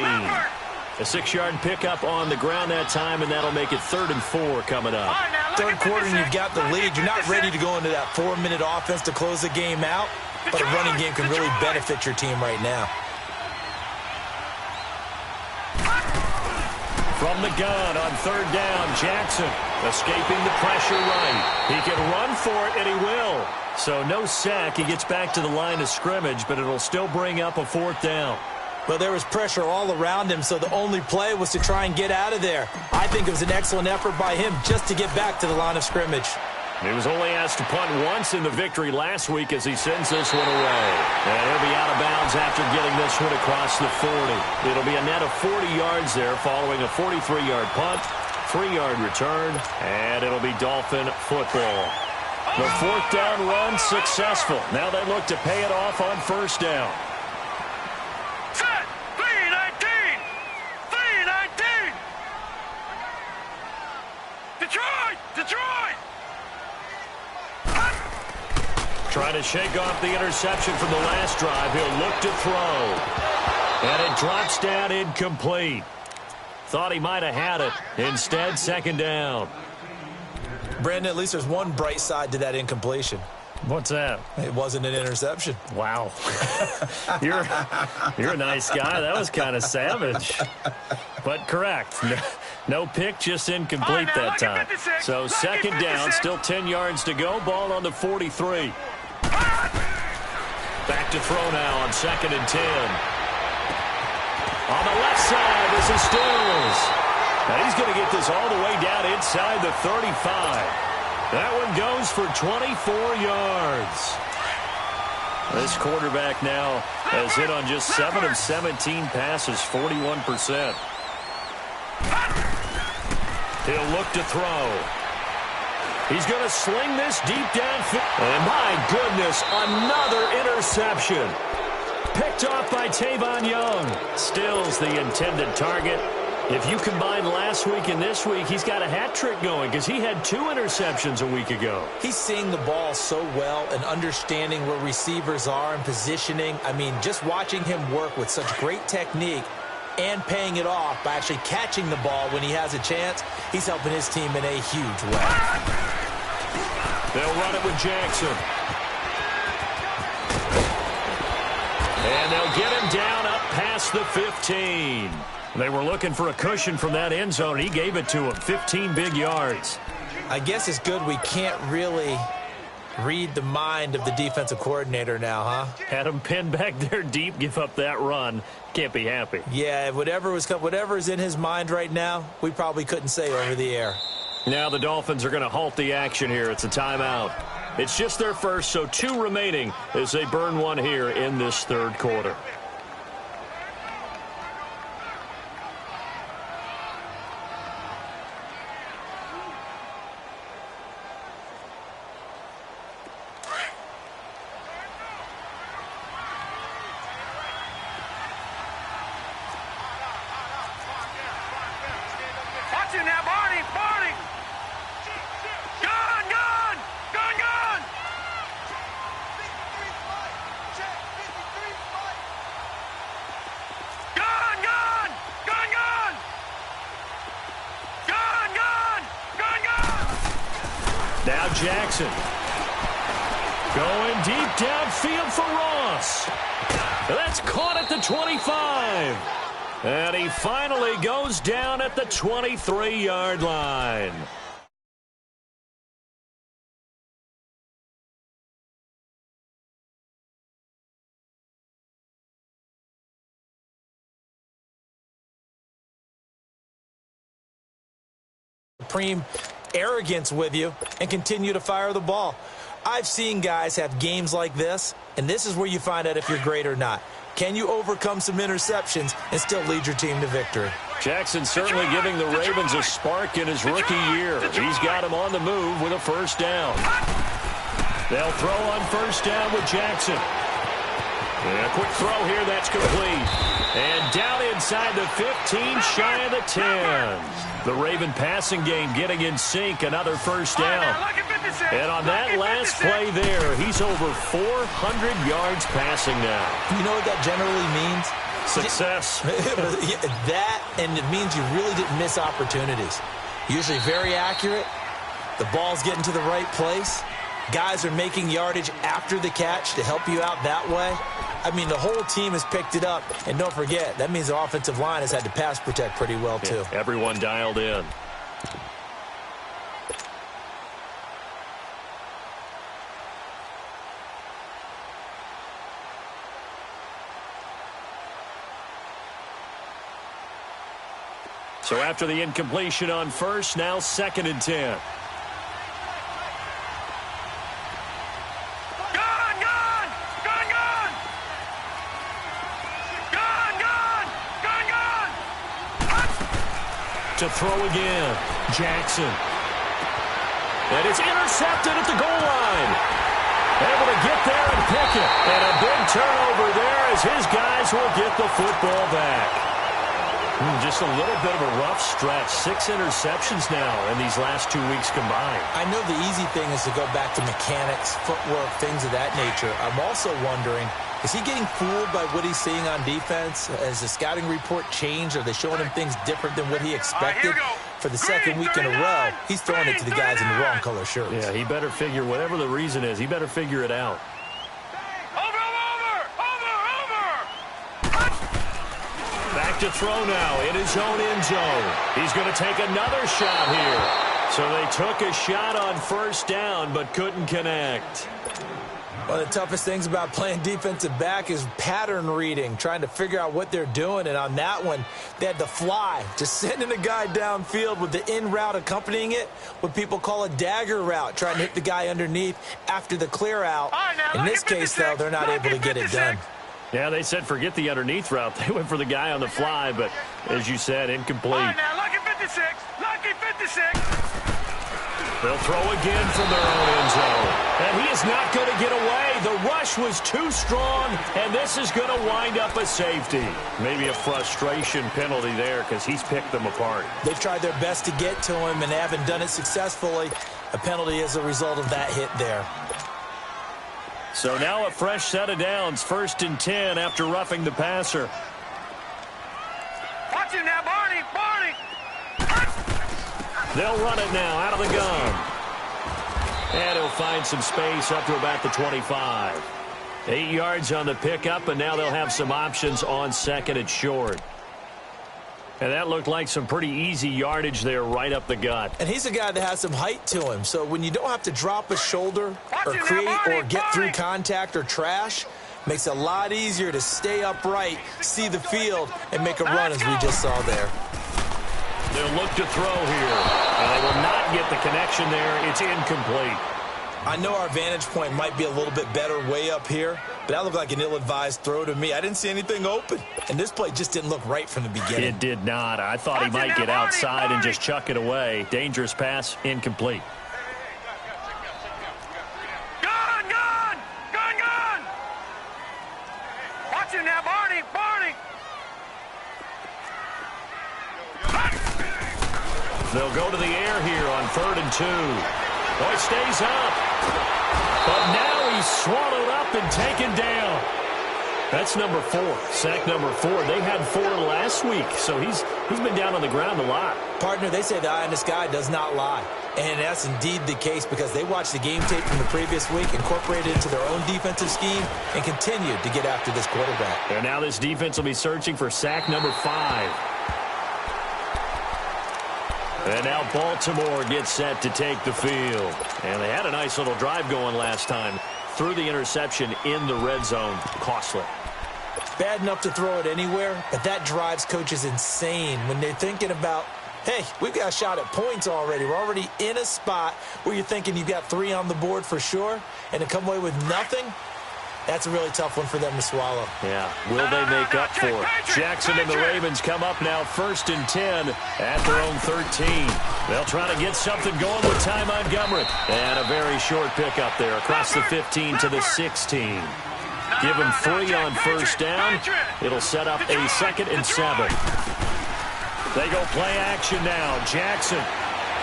Speaker 1: A 6-yard pickup on the ground that time, and that'll make it 3rd and 4 coming up.
Speaker 3: Third quarter, and you've got the lead. You're not ready to go into that 4-minute offense to close the game out, but a running game can really benefit your team right now.
Speaker 1: From the gun on 3rd down, Jackson escaping the pressure right. He can run for it, and he will. So no sack. He gets back to the line of scrimmage, but it'll still bring up a 4th down.
Speaker 3: Well, there was pressure all around him, so the only play was to try and get out of there. I think it was an excellent effort by him just to get back to the line of scrimmage.
Speaker 1: He was only asked to punt once in the victory last week as he sends this one away. And he'll be out of bounds after getting this one across the 40. It'll be a net of 40 yards there following a 43-yard punt, 3-yard return, and it'll be Dolphin football. The 4th down run successful. Now they look to pay it off on first down.
Speaker 2: Set. 3-19. 3-19. Detroit.
Speaker 1: Trying to shake off the interception from the last drive. He'll look to throw. And it drops down incomplete. Thought he might have had it. Instead, 2nd down.
Speaker 3: Brandon, at least there's one bright side to that incompletion.
Speaker 1: What's that?
Speaker 3: It wasn't an interception.
Speaker 1: Wow. You're a nice guy. That was kind of savage. But correct. No pick, just incomplete that time. So 2nd down, still 10 yards to go. Ball on the 43. Back to throw now on 2nd and 10. On the left side, this is Stills. And he's going to get this all the way down inside the 35. That one goes for 24 yards. This quarterback now has hit on just 7 of 17 passes, 41%. He'll look to throw. He's going to sling this deep downfield. And my goodness, another interception. Picked off by Tavon Young. Stills the intended target. If you combine last week and this week, he's got a hat trick going because he had 2 interceptions a week ago.
Speaker 3: He's seeing the ball so well and understanding where receivers are and positioning. I mean, just watching him work with such great technique and paying it off by actually catching the ball when he has a chance, he's helping his team in a huge way.
Speaker 1: They'll run it with Jackson. And they'll get him down up past the 15. They were looking for a cushion from that end zone. He gave it to him. 15 big yards.
Speaker 3: I guess it's good we can't really read the mind of the defensive coordinator now, huh?
Speaker 1: Had him pinned back there deep, give up that run. Can't be happy.
Speaker 3: Yeah, whatever's in his mind right now, we probably couldn't say over the air.
Speaker 1: Now the Dolphins are going to halt the action here. It's a timeout. It's just their first, so 2 remaining as they burn one here in this 3rd quarter. Now Jackson. Going deep downfield for Ross. That's caught at the 25. And he finally goes down at the 23-yard line.
Speaker 3: Supreme arrogance with you and continue to fire the ball. I've seen guys have games like this, and this is where you find out if you're great or not. Can you overcome some interceptions and still lead your team to victory?
Speaker 1: Jackson certainly giving the Ravens a spark in his rookie year. He's got him on the move with a first down. They'll throw on first down with Jackson. And a quick throw here, that's complete. And down inside the 15, shy of the 10. The Raven passing game getting in sync, another first down. And on that last play there, he's over 400 yards passing now.
Speaker 3: You know what that generally means?
Speaker 1: Success.
Speaker 3: That, and it means you really didn't miss opportunities. Usually very accurate. The ball's getting to the right place. Guys are making yardage after the catch to help you out that way. I mean, the whole team has picked it up. And don't forget, that means the offensive line has had to pass protect pretty well, too.
Speaker 1: Yeah, everyone dialed in. So after the incompletion on first, now 2nd and 10. To throw again, Jackson. And it's intercepted at the goal line. Able to get there and pick it. And a big turnover there as his guys will get the football back. Just a little bit of a rough stretch. 6 interceptions now in these last 2 weeks combined.
Speaker 3: I know the easy thing is to go back to mechanics, footwork, things of that nature. I'm also wondering, is he getting fooled by what he's seeing on defense? Has the scouting report changed? Are they showing him things different than what he expected? For the second week in a row, he's throwing it to the guys in the wrong color shirts.
Speaker 1: Yeah, he better figure, whatever the reason is, he better figure it out. Back to throw now in his own end zone. He's going to take another shot here. So they took a shot on first down but couldn't connect.
Speaker 3: One of the toughest things about playing defensive back is pattern reading, trying to figure out what they're doing. And on that one, they had to fly, just sending a guy downfield with the in route accompanying it, what people call a dagger route, trying to hit the guy underneath after the clear out. In this case, though, they're not able to get it done.
Speaker 1: Yeah, they said forget the underneath route. They went for the guy on the fly, but as you said, incomplete.
Speaker 2: All right, now, lucky 56. Lucky 56.
Speaker 1: They'll throw again from their own end zone. And he is not going to get away. The rush was too strong, and this is going to wind up a safety. Maybe a frustration penalty there because he's picked them apart.
Speaker 3: They've tried their best to get to him and haven't done it successfully. A penalty as a result of that hit there.
Speaker 1: So now a fresh set of downs, 1st and 10 after roughing the passer.
Speaker 2: Watch him now, Barney. Barney.
Speaker 1: They'll run it now out of the gun. And he'll find some space up to about the 25. 8 yards on the pickup, and now they'll have some options on 2nd and short. And that looked like some pretty easy yardage there right up the gut.
Speaker 3: And he's a guy that has some height to him. So when you don't have to drop a shoulder or create or get through contact or trash, makes it a lot easier to stay upright, see the field, and make a run as we just saw there.
Speaker 1: They'll look to throw here. And they will not get the connection there. It's incomplete.
Speaker 3: I know our vantage point might be a little bit better way up here, but that looked like an ill-advised throw to me. I didn't see anything open, and this play just didn't look right from the beginning.
Speaker 1: It did not. I thought he might get outside and just chuck it away. Dangerous pass, incomplete.
Speaker 2: Gun, gun! Gun, gun! Watch him now, Barney. Barney!
Speaker 1: They'll go to the air here on 3rd and 2. Oh, it stays up. But now he's swallowed up and taken down. That's number 4. Sack number 4. They had 4 last week, so he's been down on the ground a lot.
Speaker 3: Partner, they say the eye in the sky does not lie. And that's indeed the case because they watched the game tape from the previous week, incorporated it into their own defensive scheme, and continued to get after this quarterback.
Speaker 1: And now this defense will be searching for sack number 5. And now Baltimore gets set to take the field. And they had a nice little drive going last time. Threw the interception in the red zone. Costly.
Speaker 3: Bad enough to throw it anywhere, but that drives coaches insane when they're thinking about, hey, we've got a shot at points already. We're already in a spot where you're thinking you've got 3 on the board for sure, and to come away with nothing, that's a really tough one for them to swallow.
Speaker 1: Yeah, will they make up for it? Jackson and the Ravens come up now 1st and 10 at their own 13. They'll try to get something going with Ty Montgomery. And a very short pickup there across the 15 to the 16. Give him 3 on 1st down. It'll set up a 2nd and 7. They go play action now. Jackson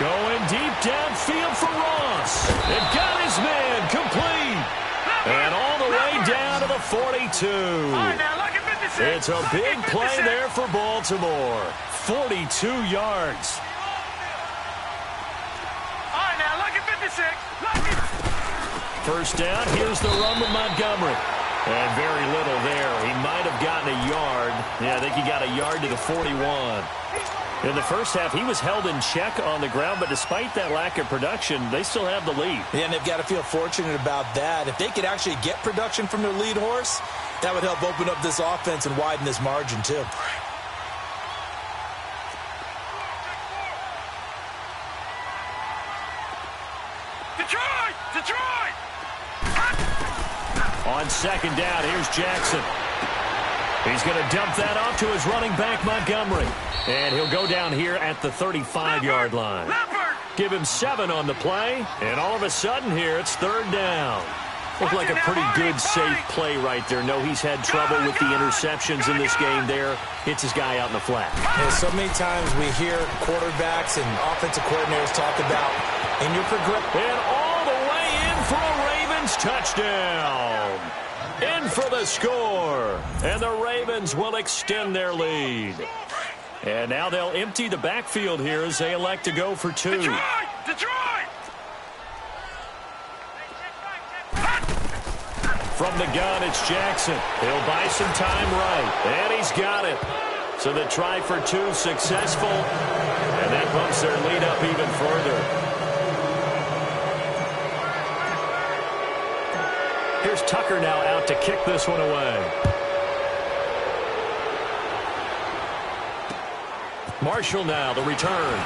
Speaker 1: going deep downfield for Ross. And got his man complete. And all the way down to the 42. It's a big play there for Baltimore. 42 yards.
Speaker 2: All right, now, lucky 56. Lucky.
Speaker 1: 1st down, here's the run with Montgomery. And very little there. He might have gotten a yard. Yeah, I think he got a yard to the 41. In the first half, he was held in check on the ground, but despite that lack of production, they still have the lead.
Speaker 3: Yeah, and they've got to feel fortunate about that. If they could actually get production from their lead horse, that would help open up this offense and widen this margin, too.
Speaker 2: Detroit! Detroit!
Speaker 1: On 2nd down, here's Jackson. He's going to dump that off to his running back, Montgomery. And he'll go down here at the 35-yard line. Give him 7 on the play, and all of a sudden here, it's 3rd down. Looked like a pretty good, safe play right there. No, he's had trouble with the interceptions in this game there. Hits his guy out in the flat.
Speaker 3: And so many times we hear quarterbacks and offensive coordinators talk about in your progression.
Speaker 1: And all the way in for a Ravens touchdown. In for the score. And the Ravens will extend their lead. And now they'll empty the backfield here as they elect to go for 2.
Speaker 2: Detroit! Detroit!
Speaker 1: From the gun, it's Jackson. He'll buy some time right. And he's got it. So the try for 2 successful. And that bumps their lead up even further. Here's Tucker now out to kick this one away. Marshall now, the return.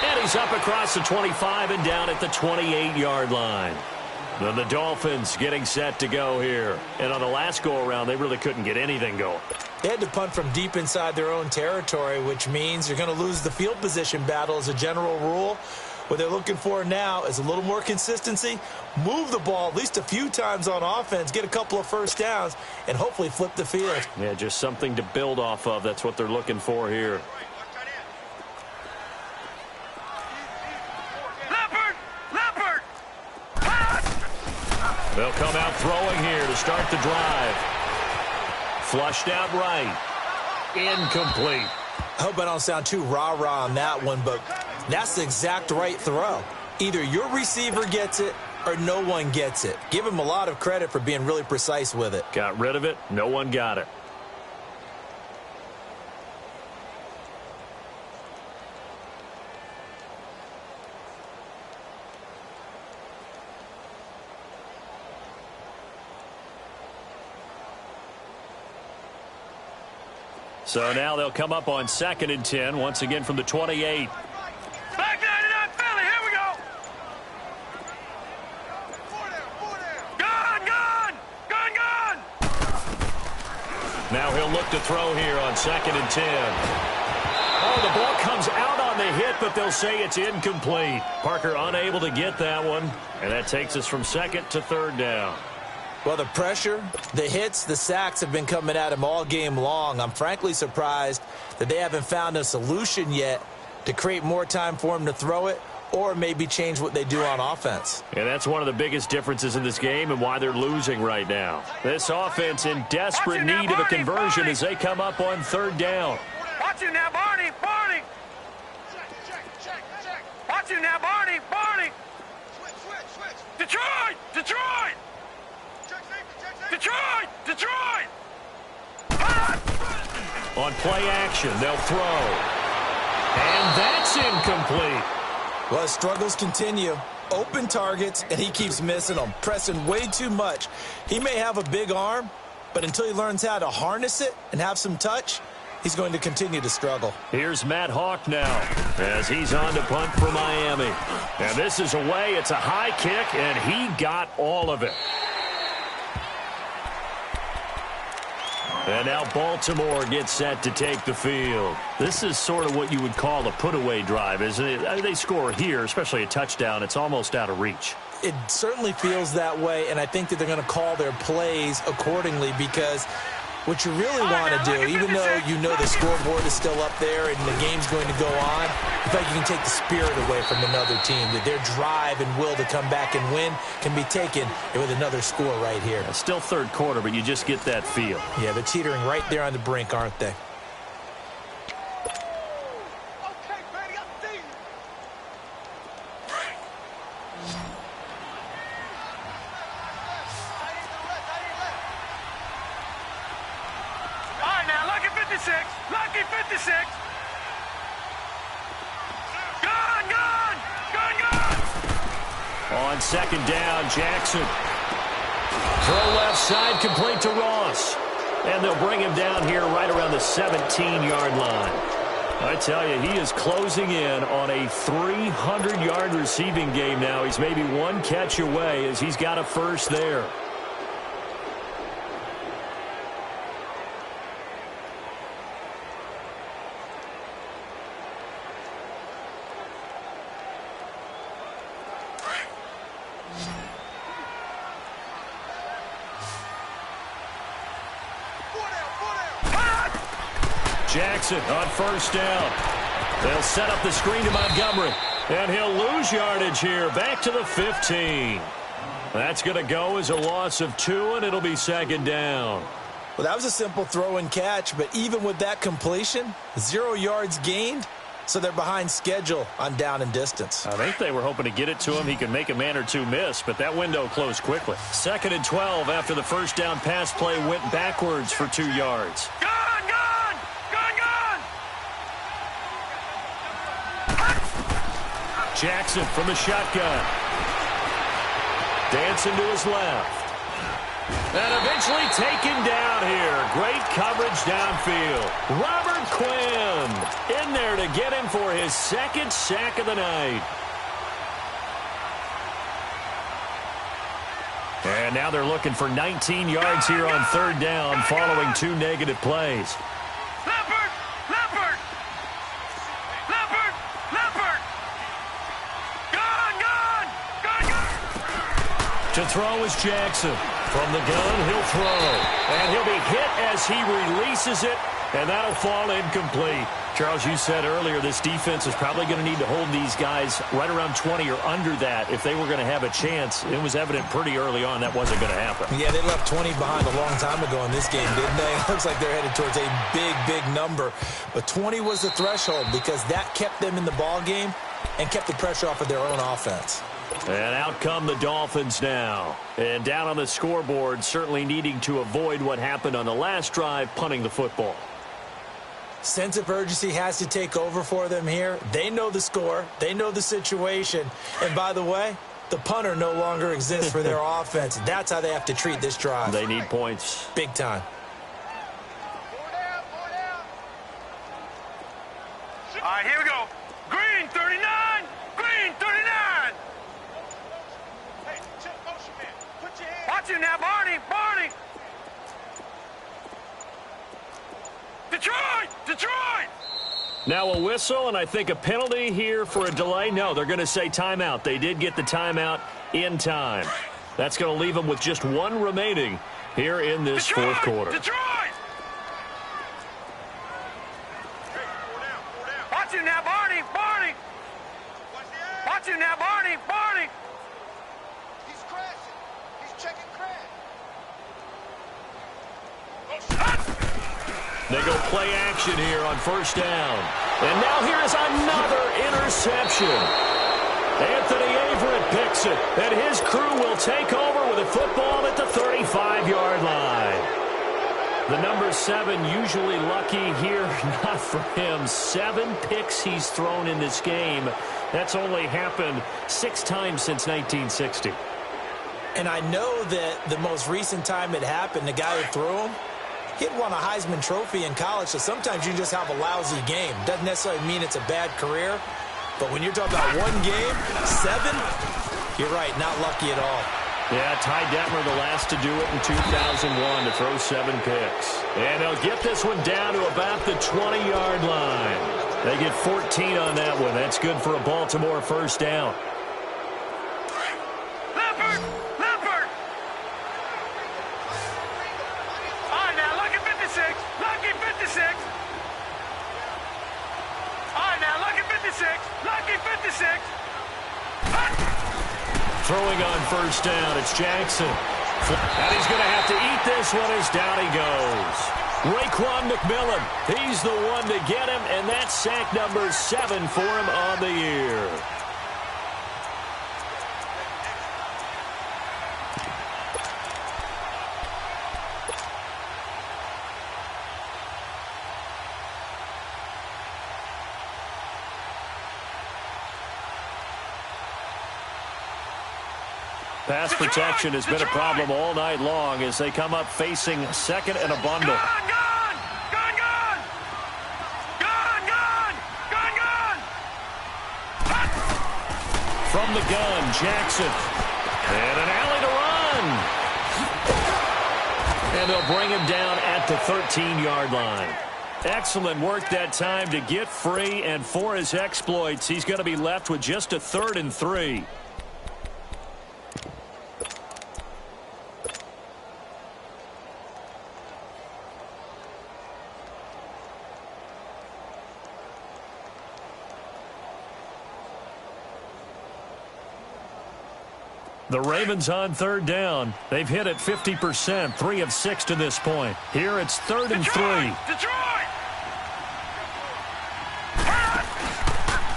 Speaker 1: And he's up across the 25 and down at the 28-yard line. Then the Dolphins getting set to go here. And on the last go-around, they really couldn't get anything going.
Speaker 3: They had to punt from deep inside their own territory, which means you're going to lose the field position battle as a general rule. What they're looking for now is a little more consistency, move the ball at least a few times on offense, get a couple of 1st downs, and hopefully flip the field.
Speaker 1: Yeah, just something to build off of. That's what they're looking for here.
Speaker 2: Leopard!
Speaker 1: They'll come out throwing here to start the drive. Flushed out right. Incomplete.
Speaker 3: I hope I don't sound too rah-rah on that one, but that's the exact right throw. Either your receiver gets it or no one gets it. Give him a lot of credit for being really precise with it.
Speaker 1: Got rid of it. No one got it. So now they'll come up on 2nd and 10, once again from the 28.
Speaker 2: Back 99 Philly, here we go. Gun!
Speaker 1: Now he'll look to throw here on 2nd and 10. Oh, the ball comes out on the hit, but they'll say it's incomplete. Parker unable to get that one, and that takes us from 2nd to 3rd down.
Speaker 3: Well, the pressure, the hits, the sacks have been coming at him all game long. I'm frankly surprised that they haven't found a solution yet to create more time for him to throw it or maybe change what they do on offense.
Speaker 1: And that's one of the biggest differences in this game and why they're losing right now. This offense in desperate need of a conversion as they come up on 3rd down.
Speaker 2: Watch it now, Barney! Watch you now, Barney. Barney. Switch. Detroit. Detroit. Detroit.
Speaker 1: On play action, they'll throw. And that's incomplete.
Speaker 3: Well, his struggles continue. Open targets, and he keeps missing them, pressing way too much. He may have a big arm, but until he learns how to harness it and have some touch, he's going to continue to struggle.
Speaker 1: Here's Matt Hawk now as he's on to punt for Miami. And this is away. It's a high kick, and he got all of it. And now Baltimore gets set to take the field. This is sort of what you would call a put-away drive, isn't it? They score here, especially a touchdown. It's almost out of reach.
Speaker 3: It certainly feels that way, and I think that they're going to call their plays accordingly because what you really want to do, even though you know the scoreboard is still up there and the game's going to go on, I feel like you can take the spirit away from another team. That their drive and will to come back and win can be taken with another score right here.
Speaker 1: It's still third quarter, but you just get that feel.
Speaker 3: Yeah, they're teetering right there on the brink, aren't they?
Speaker 2: Lucky 56. Gone.
Speaker 1: On second down, Jackson. Throw left side, complete to Ross. And they'll bring him down here right around the 17-yard line. I tell you, he is closing in on a 300-yard receiving game now. He's maybe one catch away as he's got a first there. Jackson on first down. They'll set up the screen to Montgomery. And he'll lose yardage here. Back to the 15. That's going to go as a loss of 2, and it'll be second down.
Speaker 3: Well, that was a simple throw and catch, but even with that completion, 0 yards gained, so they're behind schedule on down and distance.
Speaker 1: I think they were hoping to get it to him. He could make a man or two miss, but that window closed quickly. 2nd and 12 after the first down pass play went backwards for 2 yards. Jackson from the shotgun. Dancing to his left. And eventually taken down here. Great coverage downfield. Robert Quinn in there to get him for his 2nd sack of the night. And now they're looking for 19 yards here on 3rd down following 2 negative plays. To throw is Jackson. From the gun, he'll throw. And he'll be hit as he releases it, and that'll fall incomplete. Charles, you said earlier this defense is probably going to need to hold these guys right around 20 or under that if they were going to have a chance. It was evident pretty early on that wasn't going to happen.
Speaker 3: Yeah, they left 20 behind a long time ago in this game, didn't they? It looks like they're headed towards a big, big number. But 20 was the threshold because that kept them in the ball game and kept the pressure off of their own offense.
Speaker 1: And out come the Dolphins now. And down on the scoreboard, certainly needing to avoid what happened on the last drive, punting the football.
Speaker 3: Sense of urgency has to take over for them here. They know the score. They know the situation. And by the way, the punter no longer exists for their offense. That's how they have to treat this drive.
Speaker 1: They need points.
Speaker 3: Big time.
Speaker 2: All right, here we go. Green 39. Green 39. Watch you now, Barney! Barney! Detroit!
Speaker 1: Now a whistle, and I think a penalty here for a delay. No, they're going to say timeout. They did get the timeout in time. That's going to leave them with just 1 remaining here in this 4th quarter.
Speaker 2: Detroit! Watch you now, Barney! Barney! Watch you now, Barney! Barney!
Speaker 4: He's crashing. He's checking crash.
Speaker 1: They go play action here on 1st down. And now here is another interception. Anthony Averett picks it, and his crew will take over with a football at the 35-yard line. The number 7 usually lucky here, not for him. 7 picks he's thrown in this game. That's only happened 6 times since 1960.
Speaker 3: And I know that the most recent time it happened, the guy who threw him, he had won a Heisman Trophy in college, so sometimes you just have a lousy game. Doesn't necessarily mean it's a bad career, but when you're talking about one game, 7, you're right, not lucky at all.
Speaker 1: Yeah, Ty Detmer the last to do it in 2001 to throw 7 picks. And they'll get this one down to about the 20-yard line. They get 14 on that one. That's good for a Baltimore first down.
Speaker 2: Leopard! Leopard! All right, now, lucky 56. Lucky 56. All right, now, lucky 56. Lucky 56.
Speaker 1: Throwing on first down, it's Jackson. And he's going to have to eat this one as down he goes. Raekwon McMillan, he's the one to get him, and that's sack number 7 for him on the year. Pass protection has been a problem all night long as they come up facing second and a bundle.
Speaker 2: Gone, gone! Gone, gone! Gone, gone! Gone, gone!
Speaker 1: From the gun, Jackson. And an alley to run. And they'll bring him down at the 13-yard line. Excellent work that time to get free, and for his exploits, he's going to be left with just a 3rd and 3. The Ravens on 3rd down. They've hit it 50%, 3 of 6 to this point. Here it's 3rd and 3.
Speaker 2: Detroit!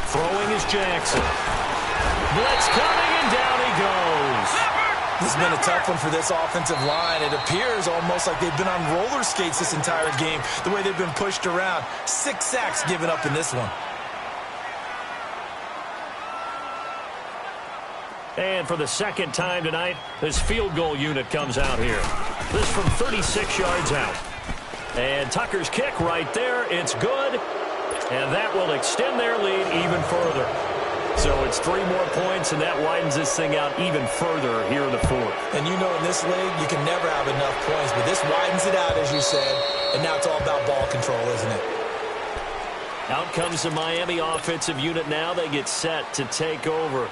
Speaker 1: Throwing is Jackson. Blitz coming, and down he goes.
Speaker 3: This has been a tough one for this offensive line. It appears almost like they've been on roller skates this entire game, the way they've been pushed around. 6 sacks given up in this one.
Speaker 1: And for the second time tonight, this field goal unit comes out here. This from 36 yards out. And Tucker's kick right there. It's good. And that will extend their lead even further. So it's 3 more points, and that widens this thing out even further here in the 4th.
Speaker 3: And you know in this league, you can never have enough points. But this widens it out, as you said. And now it's all about ball control, isn't it?
Speaker 1: Out comes the Miami offensive unit now. They get set to take over.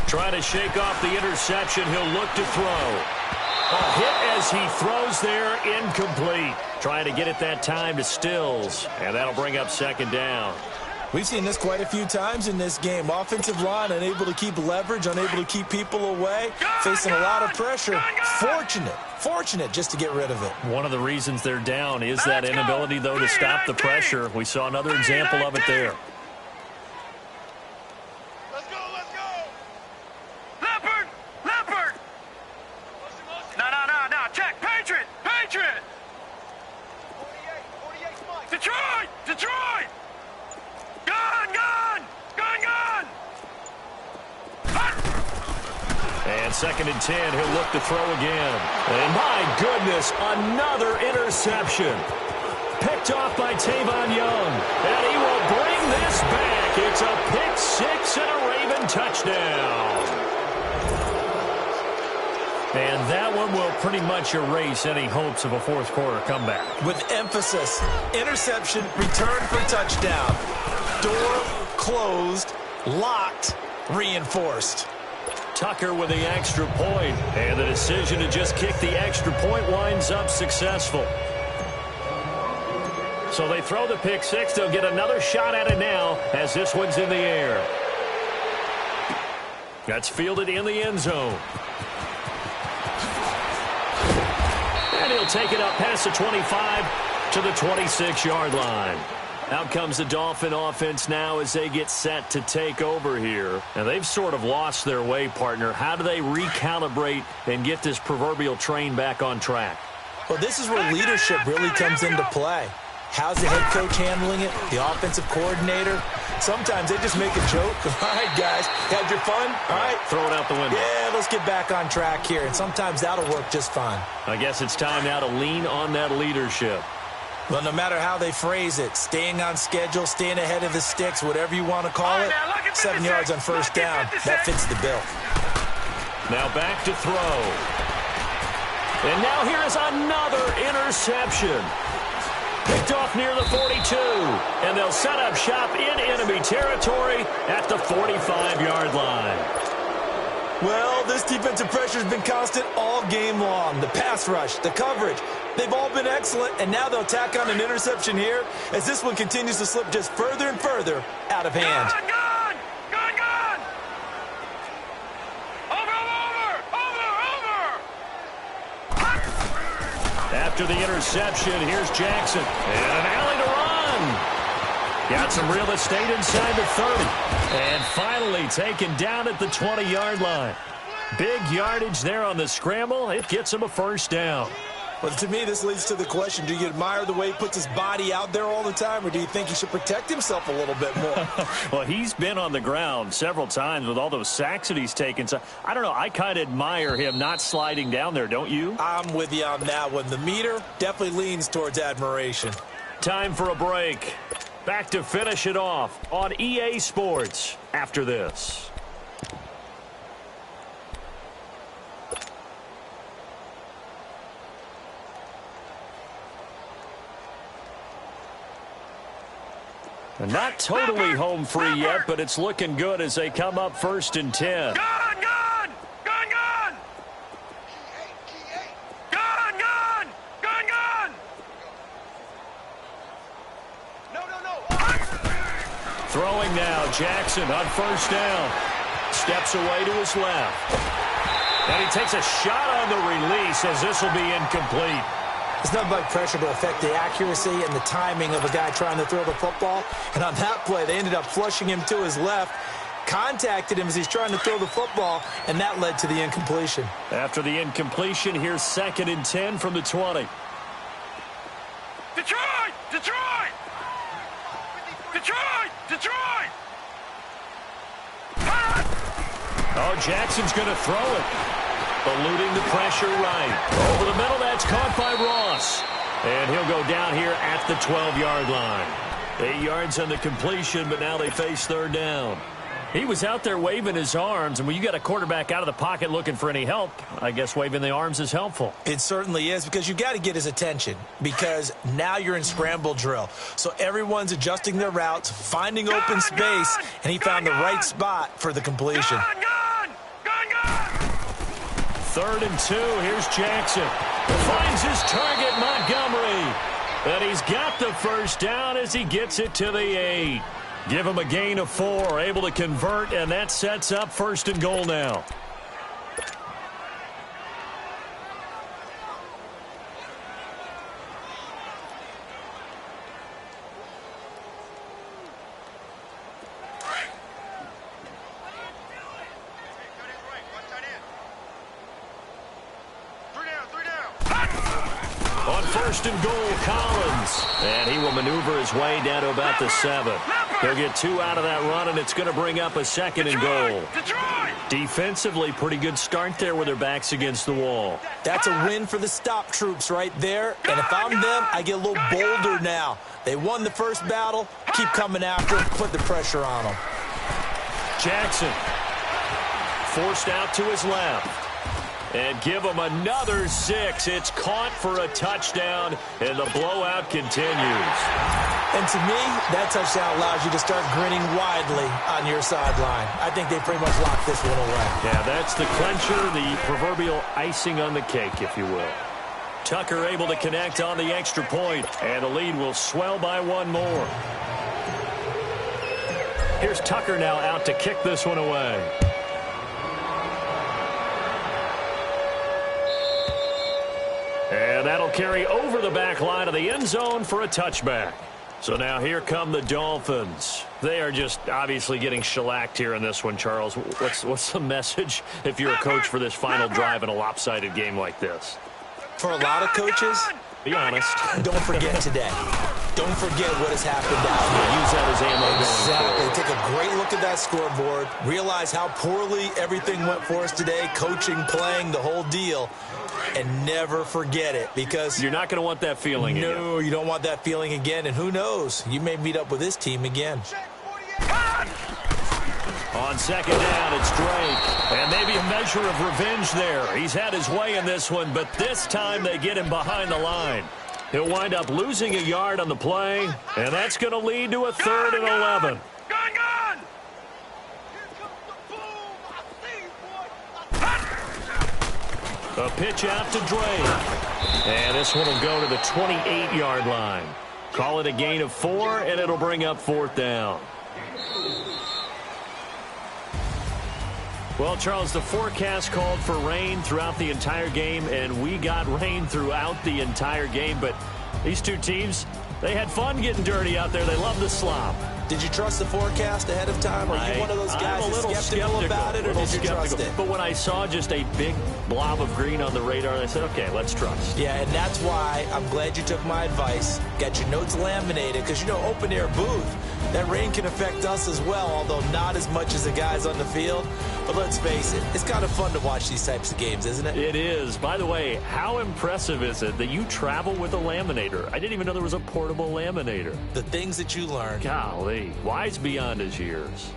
Speaker 1: Trying to shake off the interception. He'll look to throw. A hit as he throws there, incomplete. Trying to get it that time to Stills. And that'll bring up 2nd down.
Speaker 3: We've seen this quite a few times in this game. Offensive line unable to keep leverage, unable to keep people away, facing a lot of pressure. Fortunate just to get rid of it.
Speaker 1: One of the reasons they're down is that inability, though, to stop the pressure. We saw another example of it there.
Speaker 4: Let's go, let's go!
Speaker 2: Leopard! Leopard! No. Check! Patriot! Patriot!
Speaker 4: 48 Mike.
Speaker 2: Detroit! Detroit! Gone!
Speaker 1: And 2nd and 10, he'll look to throw again. And my goodness, another interception. Picked off by Tavon Young. And he will bring this back. It's a pick 6 and a Raven touchdown. And that one will pretty much erase any hopes of a 4th quarter comeback.
Speaker 3: With emphasis, interception, return for touchdown. Door closed, locked, reinforced.
Speaker 1: Tucker with the extra point, and the decision to just kick the extra point winds up successful. So they throw the pick 6. They'll get another shot at it now as this one's in the air. That's fielded in the end zone. And he'll take it up past the 25 to the 26-yard line. Out comes the Dolphin offense now as they get set to take over here. And they've sort of lost their way, partner. How do they recalibrate and get this proverbial train back on track?
Speaker 3: Well, this is where leadership really comes into play. How's the head coach handling it? The offensive coordinator? Sometimes they just make a joke. All right, guys, had your fun? All right.
Speaker 1: Throw it out the window.
Speaker 3: Yeah, let's get back on track here. And sometimes that'll work just fine.
Speaker 1: I guess it's time now to lean on that leadership.
Speaker 3: Well, no matter how they phrase it, staying on schedule, staying ahead of the sticks, whatever you want to call it, 7 yards on first down, that fits the bill.
Speaker 1: Now back to throw. And now here is another interception. Picked off near the 42. And they'll set up shop in enemy territory at the 45-yard line.
Speaker 3: Well, this defensive pressure has been constant all game long. The pass rush, the coverage, they've all been excellent, and now they'll tack on an interception here as this one continues to slip just further and further out of hand.
Speaker 2: Gone! Over!
Speaker 1: After the interception, here's Jackson. And an alley to run. Got some real estate inside the 30. And finally taken down at the 20-yard line. Big yardage there on the scramble. It gets him a first down.
Speaker 3: Well, to me, this leads to the question, do you admire the way he puts his body out there all the time, or do you think he should protect himself a little bit more?
Speaker 1: Well, he's been on the ground several times with all those sacks that he's taken. So, I don't know. I kind of admire him not sliding down there, don't you?
Speaker 3: I'm with you on that one. The meter definitely leans towards admiration.
Speaker 1: Time for a break. Back to finish it off on EA Sports after this. And not totally home free yet, but it's looking good as they come up 1st and 10.
Speaker 2: Gone!
Speaker 1: Throwing now, Jackson on first down. Steps away to his left. And he takes a shot on the release as this will be incomplete.
Speaker 3: It's nothing like pressure to affect the accuracy and the timing of a guy trying to throw the football. And on that play, they ended up flushing him to his left, contacted him as he's trying to throw the football, and that led to the incompletion.
Speaker 1: After the incompletion, here's 2nd and 10 from the 20.
Speaker 2: Detroit!
Speaker 1: Oh, Jackson's going to throw it. Eluding the pressure right. Over the middle, that's caught by Ross. And he'll go down here at the 12-yard line. 8 yards on the completion, but now they face 3rd down. He was out there waving his arms, and when you got a quarterback out of the pocket looking for any help, I guess waving the arms is helpful.
Speaker 3: It certainly is, because you got to get his attention, because now you're in scramble drill. So everyone's adjusting their routes, finding open space, and he found the right spot for the completion.
Speaker 1: 3rd and 2, here's Jackson. Finds his target, Montgomery. And he's got the first down as he gets it to the 8. Give him a gain of 4, able to convert, and that sets up 1st and goal now. On 1st and goal, Collins. And he will maneuver his way down to about the 7. He'll get 2 out of that run, and it's going to bring up a 2nd and goal. Defensively, pretty good start there with their backs against the wall.
Speaker 3: That's a win for the stop troops right there. And if I'm them, I get a little bolder now. They won the first battle. Keep coming after them. Put the pressure on them.
Speaker 1: Jackson forced out to his left. And give him another 6. It's caught for a touchdown, and the blowout continues.
Speaker 3: And to me, that touchdown allows you to start grinning widely on your sideline. I think they pretty much locked this one away.
Speaker 1: Yeah, that's the clincher, the proverbial icing on the cake, if you will. Tucker able to connect on the extra point, and the lead will swell by 1 more. Here's Tucker now out to kick this one away. And that'll carry over the back line of the end zone for a touchback. So now here come the Dolphins. They are just obviously getting shellacked here in this one, Charles. What's the message if you're a coach for this final drive in a lopsided game like this?
Speaker 3: For a lot of coaches,
Speaker 1: be honest.
Speaker 3: Don't forget today. Don't forget what has happened out here.
Speaker 1: Use that as ammo.
Speaker 3: Exactly. Take a great look at that scoreboard. Realize how poorly everything went for us today. Coaching, playing, the whole deal. And never forget it, because
Speaker 1: you're not going to want that feeling again.
Speaker 3: No, you don't want that feeling again. And who knows? You may meet up with this team again.
Speaker 1: On second down, it's Drake. And maybe a measure of revenge there. He's had his way in this one, but this time they get him behind the line. He'll wind up losing a yard on the play, and that's going to lead to a 3rd and 11. A pitch out to Drake. And this one will go to the 28-yard line. Call it a gain of 4, and it'll bring up 4th down. Well, Charles, the forecast called for rain throughout the entire game, and we got rain throughout the entire game. But these two teams, they had fun getting dirty out there. They love the slop.
Speaker 3: Did you trust the forecast ahead of time? Are you one of those guys that's skeptical about it, or did you trust it?
Speaker 1: But when I saw just a big blob of green on the radar, I said, okay, let's trust.
Speaker 3: Yeah, and that's why I'm glad you took my advice. Got your notes laminated, because, you know, open-air booth, that rain can affect us as well, although not as much as the guys on the field. But let's face it, it's kind of fun to watch these types of games, isn't it?
Speaker 1: It is. By the way, how impressive is it that you travel with a laminator? I didn't even know there was a portable laminator.
Speaker 3: The things that you learn.
Speaker 1: Golly. Wise beyond his years.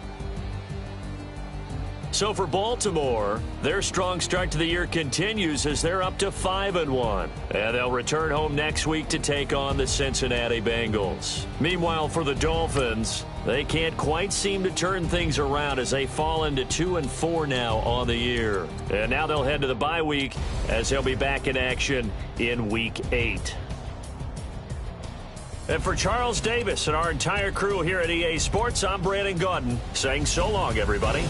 Speaker 1: So for Baltimore, their strong start to the year continues as they're up to 5-1. And they'll return home next week to take on the Cincinnati Bengals. Meanwhile, for the Dolphins, they can't quite seem to turn things around as they fall into 2-4 now on the year. And now they'll head to the bye week as they'll be back in action in Week 8. And for Charles Davis and our entire crew here at EA Sports, I'm Brandon Gaudin saying so long, everybody.